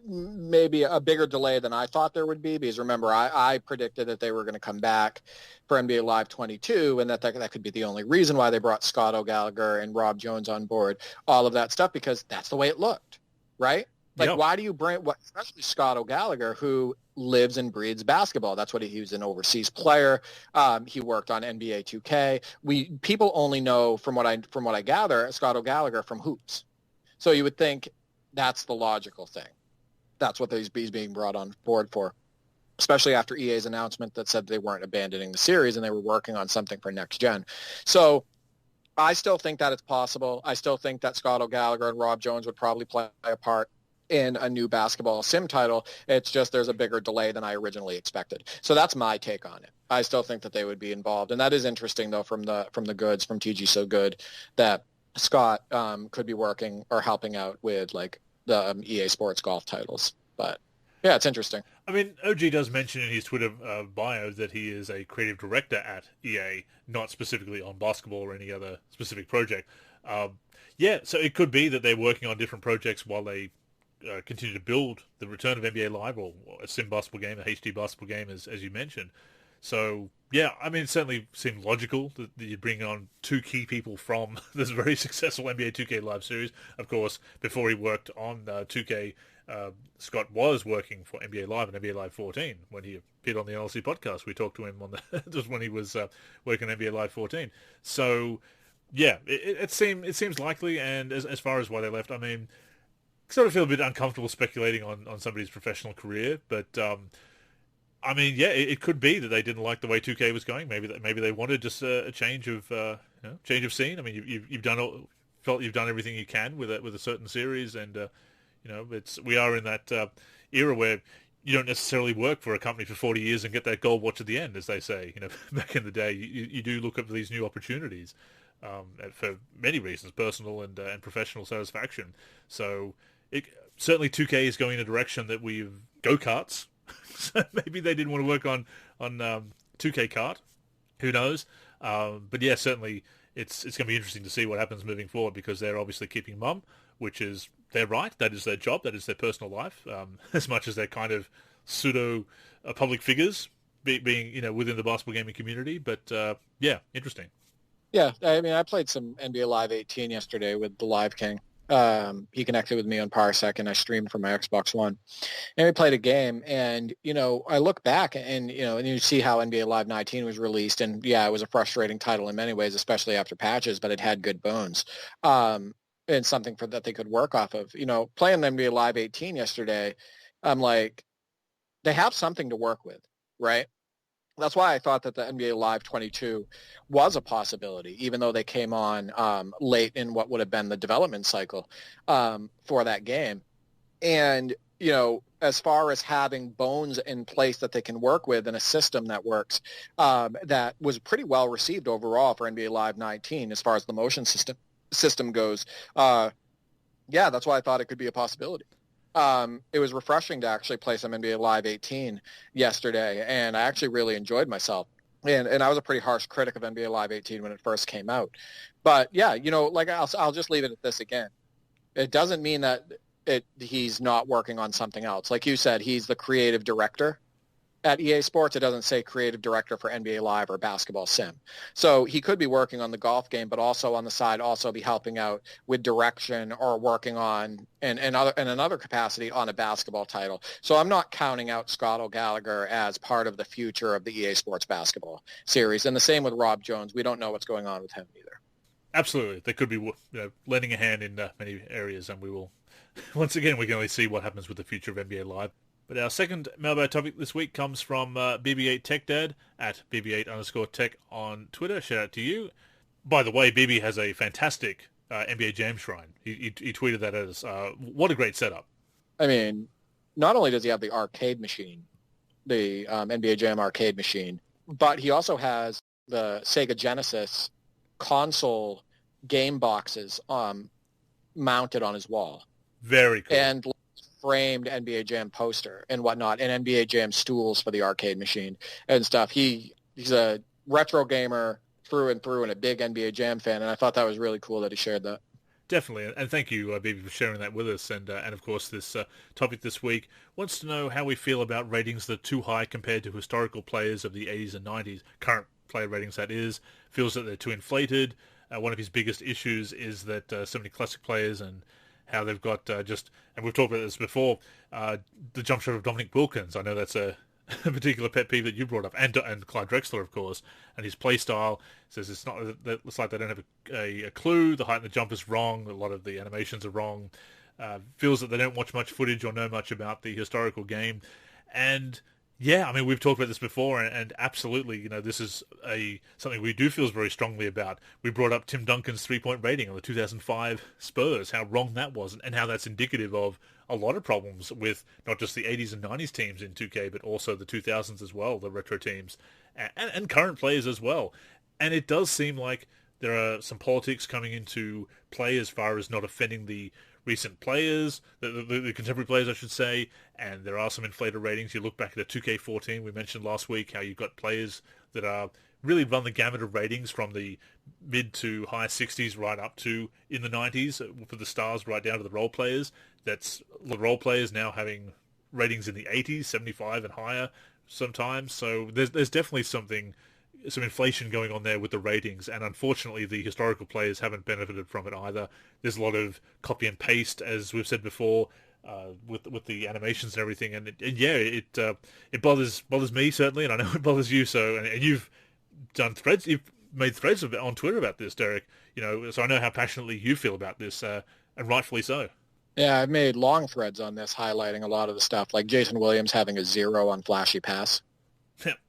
maybe a bigger delay than I thought there would be, because remember, I predicted that they were going to come back for NBA Live 22, and that could be the only reason why they brought Scott O'Gallagher and Rob Jones on board, all of that stuff, because that's the way it looked, right? Like, yep. Why do you bring, especially Scott O'Gallagher, who lives and breathes basketball? That's what he was, an overseas player. He worked on NBA 2K. People only know, from what I gather, Scott O'Gallagher from hoops. So you would think that's the logical thing. That's what he's being brought on board for, especially after EA's announcement that said they weren't abandoning the series and they were working on something for next gen. So I still think that it's possible. I still think that Scott O'Gallagher and Rob Jones would probably play a part in a new basketball sim title. It's just there's a bigger delay than I originally expected. So that's my take on it. I still think that they would be involved. And that is interesting, though, from goods, from TG So Good, that Scott could be working or helping out with, like, the EA Sports golf titles. But yeah, it's interesting. I mean, OG does mention in his Twitter bio that he is a creative director at EA, not specifically on basketball or any other specific project. So it could be that they're working on different projects while they continue to build the return of NBA Live, or a sim basketball game, a HD basketball game, as you mentioned. So yeah, I mean, it certainly seemed logical that you bring on two key people from this very successful NBA 2K Live series. Of course, before he worked on 2K, Scott was working for NBA Live and NBA Live 14 when he appeared on the NLSC podcast. We talked to him on just when he was working on NBA Live 14. So yeah, it seems likely. And as far as why they left, I mean, sort of feel a bit uncomfortable speculating on somebody's professional career, but I mean, yeah, it could be that they didn't like the way 2K was going. Maybe they wanted just a change of change of scene. I mean, you've done everything you can with a certain series, and we are in that era where you don't necessarily work for a company for 40 years and get that gold watch at the end, as they say. Back in the day, you do look at these new opportunities for many reasons, personal and professional satisfaction. So certainly 2K is going in a direction that we've Go-Karts. So maybe they didn't want to work on 2K Kart. Who knows? But yeah, certainly it's going to be interesting to see what happens moving forward, because they're obviously keeping mum, which is their right. That is their job. That is their personal life. As much as they're kind of pseudo public figures being within the basketball gaming community. But yeah, interesting. Yeah, I mean, I played some NBA Live 18 yesterday with the Live King. He connected with me on Parsec, and I streamed from my Xbox One. And we played a game, and, I look back and you see how NBA Live 19 was released, and yeah, it was a frustrating title in many ways, especially after patches, but it had good bones. And something that they could work off of. Playing the NBA Live 18 yesterday, I'm like, they have something to work with, right? That's why I thought that the NBA Live 22 was a possibility, even though they came on late in what would have been the development cycle for that game. And, as far as having bones in place that they can work with and a system that works, that was pretty well received overall for NBA Live 19 as far as the motion system goes. Yeah, that's why I thought it could be a possibility. It was refreshing to actually play some NBA Live 18 yesterday, and I actually really enjoyed myself. And I was a pretty harsh critic of NBA Live 18 when it first came out. But yeah, like I'll just leave it at this again. It doesn't mean that he's not working on something else. Like you said, he's the creative director at EA Sports, it doesn't say creative director for NBA Live or Basketball Sim. So he could be working on the golf game, but also on the side, also be helping out with direction or working on in another capacity on a basketball title. So I'm not counting out Scott O'Gallagher as part of the future of the EA Sports basketball series. And the same with Rob Jones. We don't know what's going on with him either. Absolutely. They could be lending a hand in many areas, and we will, once again, we can only see what happens with the future of NBA Live. But our second mailbag topic this week comes from BB8 Tech Dad at BB8_Tech on Twitter. Shout out to you. By the way, BB has a fantastic NBA Jam shrine. He tweeted that as, what a great setup. I mean, not only does he have the arcade machine, the NBA Jam arcade machine, but he also has the Sega Genesis console game boxes mounted on his wall. Very cool. And framed NBA Jam poster and whatnot, and NBA Jam stools for the arcade machine and stuff. He's a retro gamer through and through and a big NBA Jam fan, and I thought that was really cool that he shared that. Definitely, and thank you, BB, for sharing that with us. And of course, this topic this week wants to know how we feel about ratings that are too high compared to historical players of the 80s and 90s, current player ratings that is, feels that they're too inflated. One of his biggest issues is that so many classic players and how they've got and we've talked about this before, the jump shot of Dominic Wilkins. I know that's a particular pet peeve that you brought up, and Clyde Drexler, of course, and his play style says it's like they don't have a clue. The height and the jump is wrong. A lot of the animations are wrong. Feels that they don't watch much footage or know much about the historical game, and yeah, I mean, we've talked about this before, and absolutely, this is something we do feel very strongly about. We brought up Tim Duncan's three-point rating on the 2005 Spurs, how wrong that was, and how that's indicative of a lot of problems with not just the 80s and 90s teams in 2K, but also the 2000s as well, the retro teams, and current players as well. And it does seem like there are some politics coming into play as far as not offending the recent players, the contemporary players, I should say, and there are some inflated ratings. You look back at a 2K14, we mentioned last week how you've got players that are really run the gamut of ratings from the mid to high 60s right up to in the 90s for the stars, right down to the role players. That's the role players now having ratings in the 80s, 75 and higher sometimes. So there's definitely some inflation going on there with the ratings, and unfortunately the historical players haven't benefited from it either. There's a lot of copy and paste, as we've said before, with the animations and everything, and it bothers me certainly, and I know it bothers you. So and you've made threads on Twitter about this, Derek. So I know how passionately you feel about this, and rightfully so. Yeah, I've made long threads on this, highlighting a lot of the stuff, like Jason Williams having a 0 on flashy pass.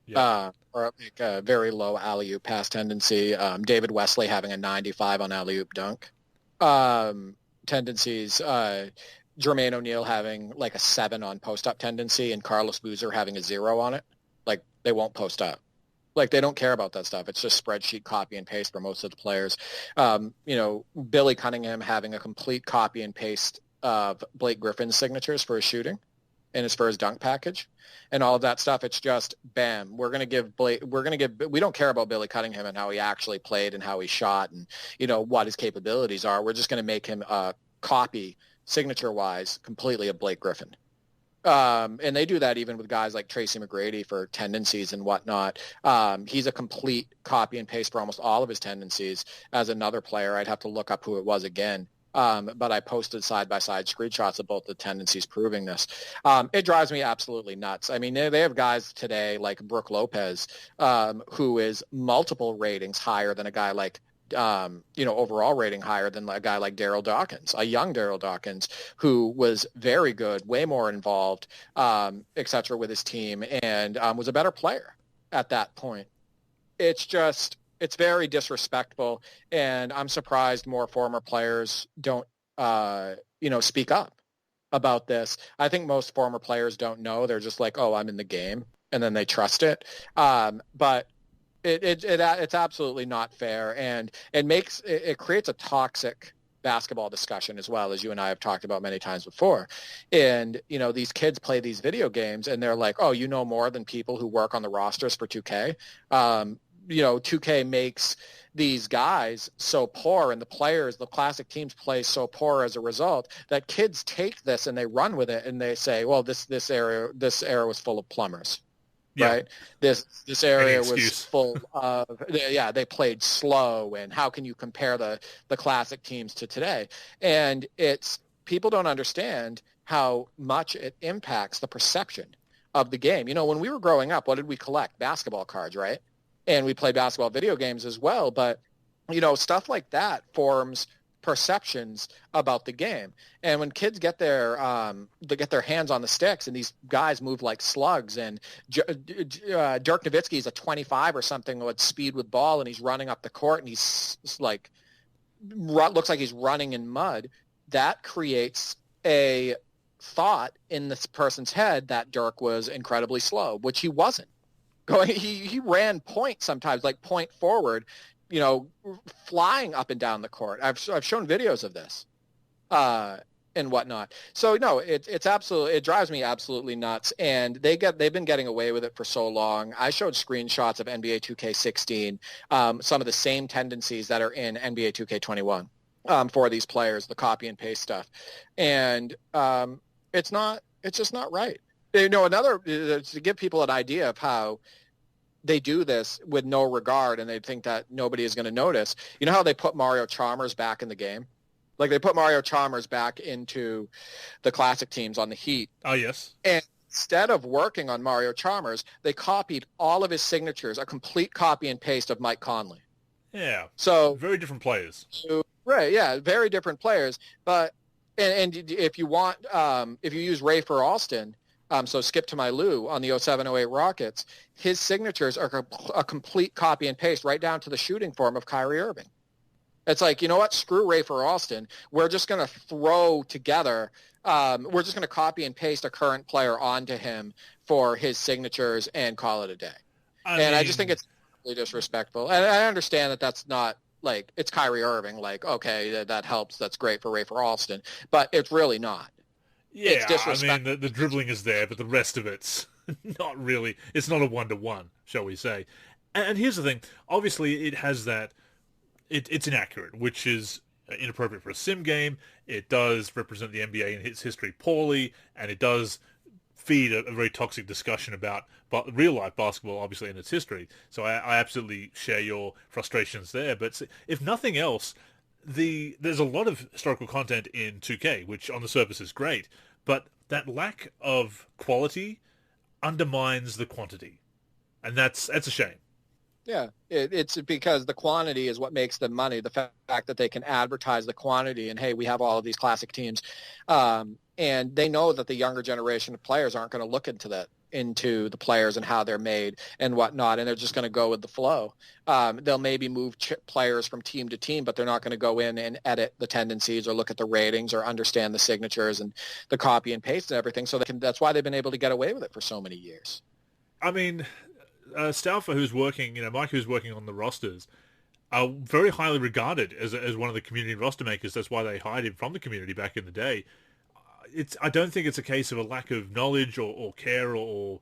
Yeah. Or like a very low alley-oop pass tendency. David Wesley having a 95 on alley-oop dunk tendencies. Jermaine O'Neal having like a 7 on post-up tendency, and Carlos Boozer having a 0 on it. Like, they won't post up. Like, they don't care about that stuff. It's just spreadsheet copy and paste for most of the players. Billy Cunningham having a complete copy and paste of Blake Griffin's signatures for his shooting and for his dunk package and all of that stuff. It's just, bam, we don't care about Billy Cunningham and how he actually played and how he shot and, what his capabilities are. We're just going to make him copy signature-wise completely of Blake Griffin. And they do that even with guys like Tracy McGrady for tendencies and whatnot. He's a complete copy and paste for almost all of his tendencies. As another player, I'd have to look up who it was again. But I posted side-by-side screenshots of both the tendencies proving this. It drives me absolutely nuts. I mean, they have guys today like Brooke Lopez, who is multiple ratings higher than a guy like, overall rating higher than a guy like Daryl Dawkins, a young Daryl Dawkins, who was very good, way more involved, et cetera, with his team, and was a better player at that point. It's very disrespectful, and I'm surprised more former players don't, speak up about this. I think most former players don't know. They're just like, oh, I'm in the game, and then they trust it. But it's absolutely not fair, and it creates a toxic basketball discussion as well, as you and I have talked about many times before. And, these kids play these video games, and they're like, oh, you know more than people who work on the rosters for 2K. 2K makes these guys so poor, and the classic teams play so poor as a result, that kids take this and they run with it and they say, well, this era was full of plumbers. Yeah. right? This area was excuse. full of, they played slow, and how can you compare the classic teams to today? And it's, people don't understand how much it impacts the perception of the game. When we were growing up, what did we collect? Basketball cards, right? And we played basketball video games as well, but stuff like that forms perceptions about the game. And when kids get their hands on the sticks, and these guys move like slugs, and Dirk Nowitzki's a 25 or something with speed with ball, and he's running up the court, and he's like looks like he's running in mud, that creates a thought in this person's head that Dirk was incredibly slow, which he wasn't. He ran point sometimes, like point forward, flying up and down the court. I've shown videos of this and whatnot. So no, it's absolutely, it drives me absolutely nuts. And they've been getting away with it for so long. I showed screenshots of NBA 2K16, some of the same tendencies that are in NBA 2K21 for these players, the copy and paste stuff, and it's just not right. To give people an idea of how they do this with no regard, and they think that nobody is going to notice. You know how they put Mario Chalmers back in the game? Like, they put Mario Chalmers back into the classic teams on the Heat. Oh, yes. And instead of working on Mario Chalmers, they copied all of his signatures, a complete copy and paste of Mike Conley. Yeah. So very different players. Right, yeah, very different players. But and if you want, if you use Ray for Alston, so Skip to My Lou on the 07-08 Rockets, his signatures are a complete copy and paste right down to the shooting form of Kyrie Irving. It's like, you know what? Screw Ray for Alston. We're just going to throw together, we're just going to copy and paste a current player onto him for his signatures and call it a day. I just think it's really disrespectful. And I understand that that's not, like, it's Kyrie Irving. Like, okay, that helps. That's great for Ray for Alston. But it's really not. Yeah, I mean, the dribbling is there, but the rest of it's not really. It's not a one-to-one, shall we say. And here's the thing. Obviously, it has that. It's inaccurate, which is inappropriate for a sim game. It does represent the NBA and its history poorly, and it does feed a very toxic discussion about real-life basketball, obviously, in its history. So I absolutely share your frustrations there. But if nothing else, there's a lot of historical content in 2K, which on the surface is great, but that lack of quality undermines the quantity, and that's a shame. Yeah, it's because the quantity is what makes them money. The fact that they can advertise the quantity, and hey, we have all of these classic teams, and they know that the younger generation of players aren't going to look into the players and how they're made and whatnot, and they're just going to go with the flow. They'll maybe move players from team to team, but they're not going to go in and edit the tendencies or look at the ratings or understand the signatures and the copy and paste and everything. So that's why they've been able to get away with it for so many years. I mean, Stauffer, who's working, Mike, who's working on the rosters, are very highly regarded as one of the community roster makers. That's why they hired him from the community back in the day. I don't think it's a case of a lack of knowledge or care or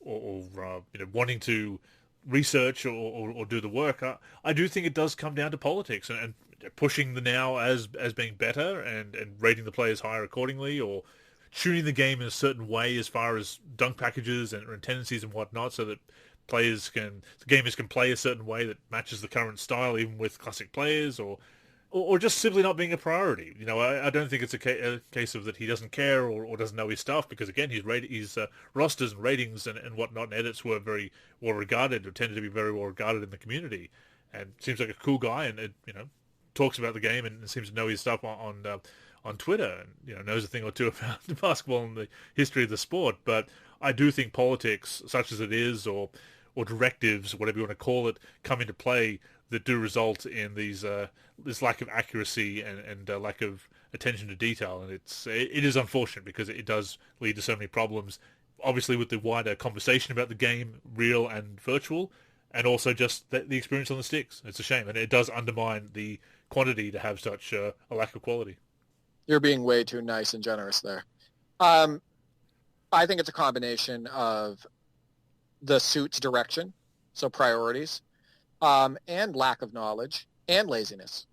wanting to research or do the work. I do think it does come down to politics and pushing the now as being better and rating the players higher accordingly, or tuning the game in a certain way as far as dunk packages and tendencies and whatnot, so that gamers can play a certain way that matches the current style, even with classic players, or just simply not being a priority. I don't think it's a case of that he doesn't care or doesn't know his stuff, because again, his rosters and ratings and whatnot and edits were very well regarded, or tended to be very well regarded in the community, and seems like a cool guy, and talks about the game and seems to know his stuff on Twitter, and knows a thing or two about basketball and the history of the sport. But I do think politics, such as it is, or directives, whatever you want to call it, come into play that do result in this lack of accuracy and lack of attention to detail. And it is unfortunate, because it does lead to so many problems, obviously with the wider conversation about the game, real and virtual, and also just the experience on the sticks. It's a shame, and it does undermine the quantity to have such a lack of quality. You're being way too nice and generous there. I think it's a combination of the suit's direction, so priorities, and lack of knowledge and laziness.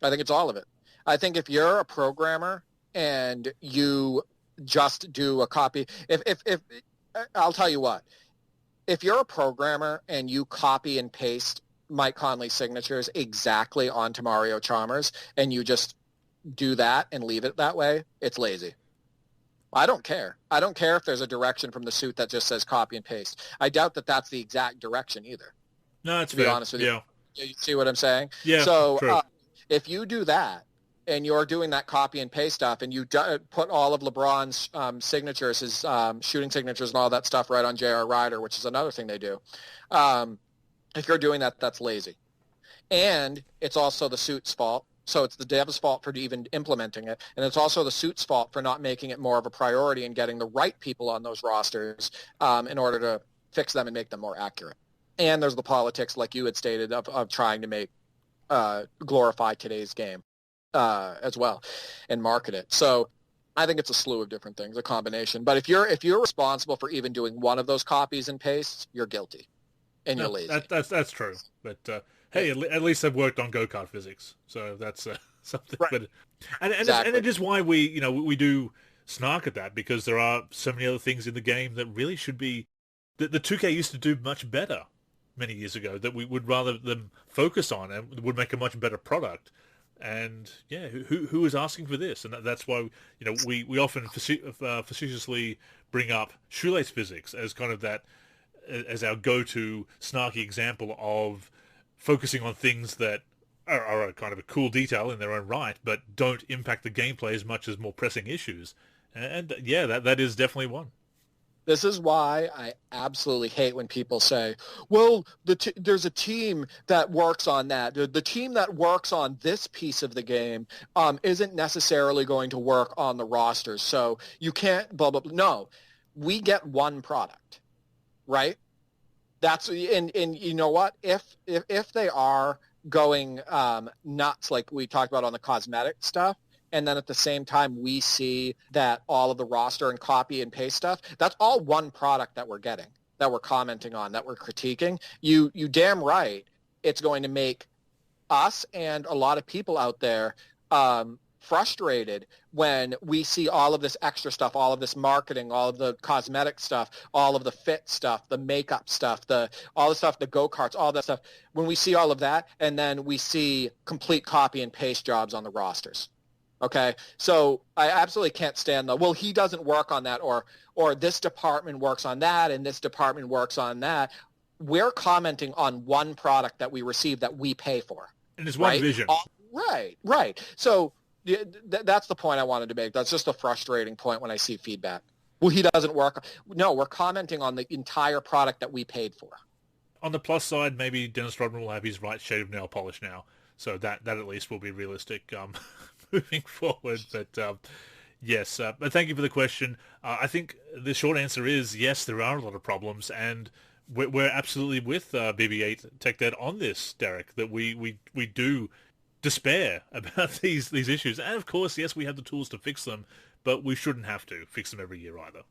I think it's all of it. I think if you're a programmer and you just do a copy, if I'll tell you what, if you're a programmer and you copy and paste Mike Conley's signatures exactly onto Mario Chalmers and you just do that and leave it that way, it's lazy. I don't care. I don't care if there's a direction from the suit that just says copy and paste. I doubt that that's the exact direction either. No, that's to be fair. honest with you. You see what I'm saying? Yeah. So if you do that and you're doing that copy and paste stuff and you put all of LeBron's signatures, his shooting signatures and all that stuff right on J.R. Ryder, which is another thing they do, if you're doing that, that's lazy. And it's also the suit's fault. So it's the dev's fault for even implementing it. And it's also the suit's fault for not making it more of a priority and getting the right people on those rosters in order to fix them and make them more accurate. And there's the politics, like you had stated, of trying to make glorify today's game as well and market it. So I think it's a slew of different things, a combination. But if you're responsible for even doing one of those copies and pastes, you're guilty and you're lazy. That's true. But hey, at least I've worked on go-kart physics, so that's something. Right. But and Exactly. it's just why we do snark at that, because there are so many other things in the game that really should be that the 2K used to do much better many years ago, that we would rather them focus on and would make a much better product. And yeah, who is asking for this? And that's why we often facetiously bring up shoelace physics as kind of that as our go-to snarky example of focusing on things that are a kind of a cool detail in their own right, but don't impact the gameplay as much as more pressing issues. And yeah, that is definitely one. This is why I absolutely hate when people say, well, there's a team that works on that. The team that works on this piece of the game isn't necessarily going to work on the rosters. So you can't blah, blah, blah. No, we get one product, right? That's and you know what? If they are going nuts like we talked about on the cosmetic stuff, and then at the same time we see that all of the roster and copy and paste stuff, that's all one product that we're getting, that we're commenting on, that we're critiquing. You damn right it's going to make us and a lot of people out there frustrated when we see all of this extra stuff, all of this marketing, all of the cosmetic stuff, all of the fit stuff, the makeup stuff, all the stuff, the go-karts, all that stuff. When we see all of that, and then we see complete copy and paste jobs on the rosters. Okay, so I absolutely can't stand well, he doesn't work on that, or this department works on that, and this department works on that. We're commenting on one product that we receive that we pay for. And it's one vision. Right. So that's the point I wanted to make. That's just a frustrating point when I see feedback. Well, he doesn't work. No, we're commenting on the entire product that we paid for. On the plus side, maybe Dennis Rodman will have his right shade of nail polish now, so that at least will be realistic moving forward. But yes, but thank you for the question. I think the short answer is yes, there are a lot of problems, and we're absolutely with BB8 Tech Dad on this, Derek, that we do despair about these issues. And of course, yes, we have the tools to fix them, but we shouldn't have to fix them every year either.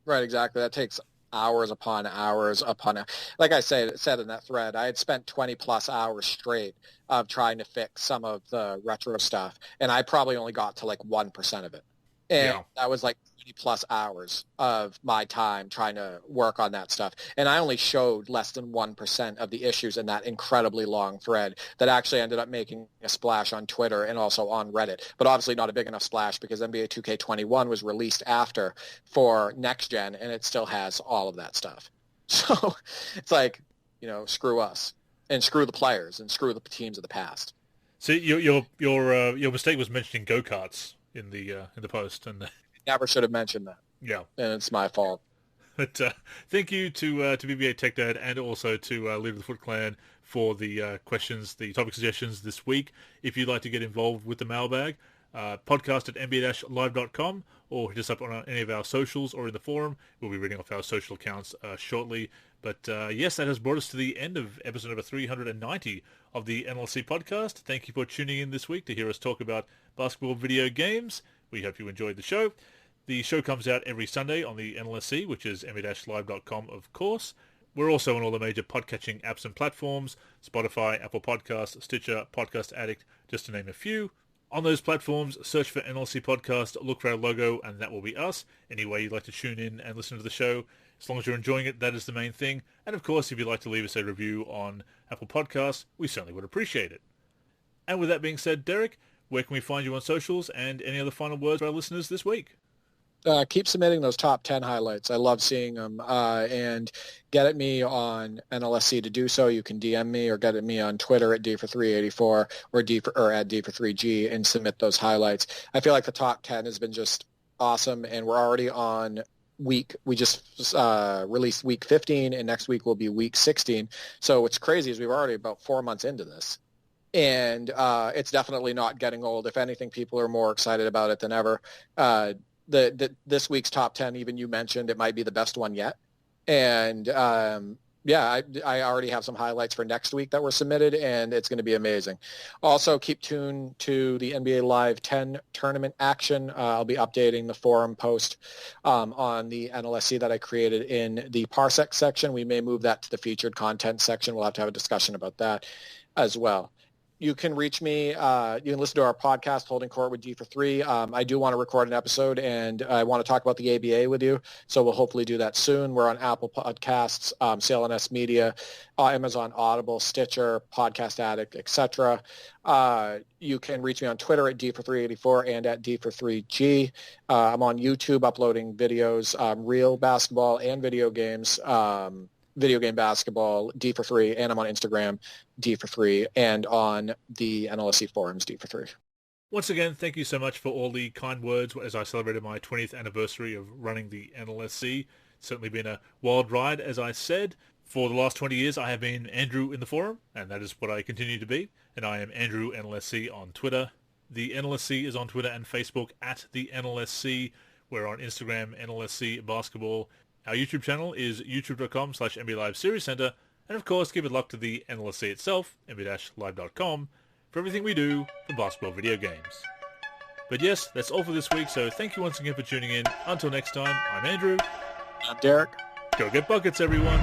Right, exactly. That takes hours upon hours upon, like I said in that thread, I had spent 20 plus hours straight of trying to fix some of the retro stuff, and I probably only got to like 1% of it. And that was like 20 plus hours of my time trying to work on that stuff. And I only showed less than 1% of the issues in that incredibly long thread that actually ended up making a splash on Twitter and also on Reddit. But obviously not a big enough splash because NBA 2K21 was released after for next gen, and it still has all of that stuff. So it's like, screw us and screw the players and screw the teams of the past. So your mistake was mentioning go-karts in the post, and never should have mentioned that. Yeah, and it's my fault. But thank you to BB8 Tech Dad and also to Leader of the Foot Clan for the questions, the topic suggestions this week. If you'd like to get involved with the mailbag, podcast at nba-live.com, or hit us up on any of our socials or in the forum. We'll be reading off our social accounts shortly. But yes, that has brought us to the end of episode number 390 of the NLSC podcast. Thank you for tuning in this week to hear us talk about basketball video games. We hope you enjoyed the show. The show comes out every Sunday on the NLSC, which is nba-live.com, of course. We're also on all the major podcatching apps and platforms: Spotify, Apple Podcasts, Stitcher, Podcast Addict, just to name a few. On those platforms, search for NLC Podcast, look for our logo, and that will be us. Any way you'd like to tune in and listen to the show, As long as you're enjoying it, that is the main thing. And of course, if you'd like to leave us a review on Apple Podcasts, we certainly would appreciate it. And with that being said, Derek, where can we find you on socials, and any other final words for our listeners this week? Keep submitting those top 10 highlights. I love seeing them. And get at me on NLSC to do so. You can DM me or get at me on Twitter at D4384 or at D43G and submit those highlights. I feel like the top 10 has been just awesome, and we're already on we just released week 15, and next week will be week 16. So what's crazy is we're already about 4 months into this. And it's definitely not getting old. If anything, people are more excited about it than ever. This week's top 10, even you mentioned, it might be the best one yet. And I already have some highlights for next week that were submitted, and it's going to be amazing. Also, keep tuned to the NBA Live 10 tournament action. I'll be updating the forum post on the NLSC that I created in the Parsec section. We may move that to the featured content section. We'll have to have a discussion about that as well. You can reach me. You can listen to our podcast, Holding Court with D43. I do want to record an episode, and I want to talk about the ABA with you, so we'll hopefully do that soon. We're on Apple Podcasts, CLNS Media, Amazon Audible, Stitcher, Podcast Addict, etc. You can reach me on Twitter at D4384 and at D43G. I'm on YouTube uploading videos, real basketball and video games. Video game basketball, D43, and I'm on Instagram, D43, and on the NLSC forums, D43. Once again, thank you so much for all the kind words as I celebrated my 20th anniversary of running the NLSC. It's certainly been a wild ride, as I said. For the last 20 years, I have been Andrew in the forum, and that is what I continue to be. And I am Andrew NLSC on Twitter. The NLSC is on Twitter and Facebook at the NLSC. We're on Instagram, NLSC Basketball. Our YouTube channel is youtube.com/NBA Live Series Center, and of course give it luck to the NLSC itself, nba-live.com, for everything we do for basketball video games. But yes, that's all for this week, so thank you once again for tuning in. Until next time, I'm Andrew. I'm Derek. Go get buckets, everyone.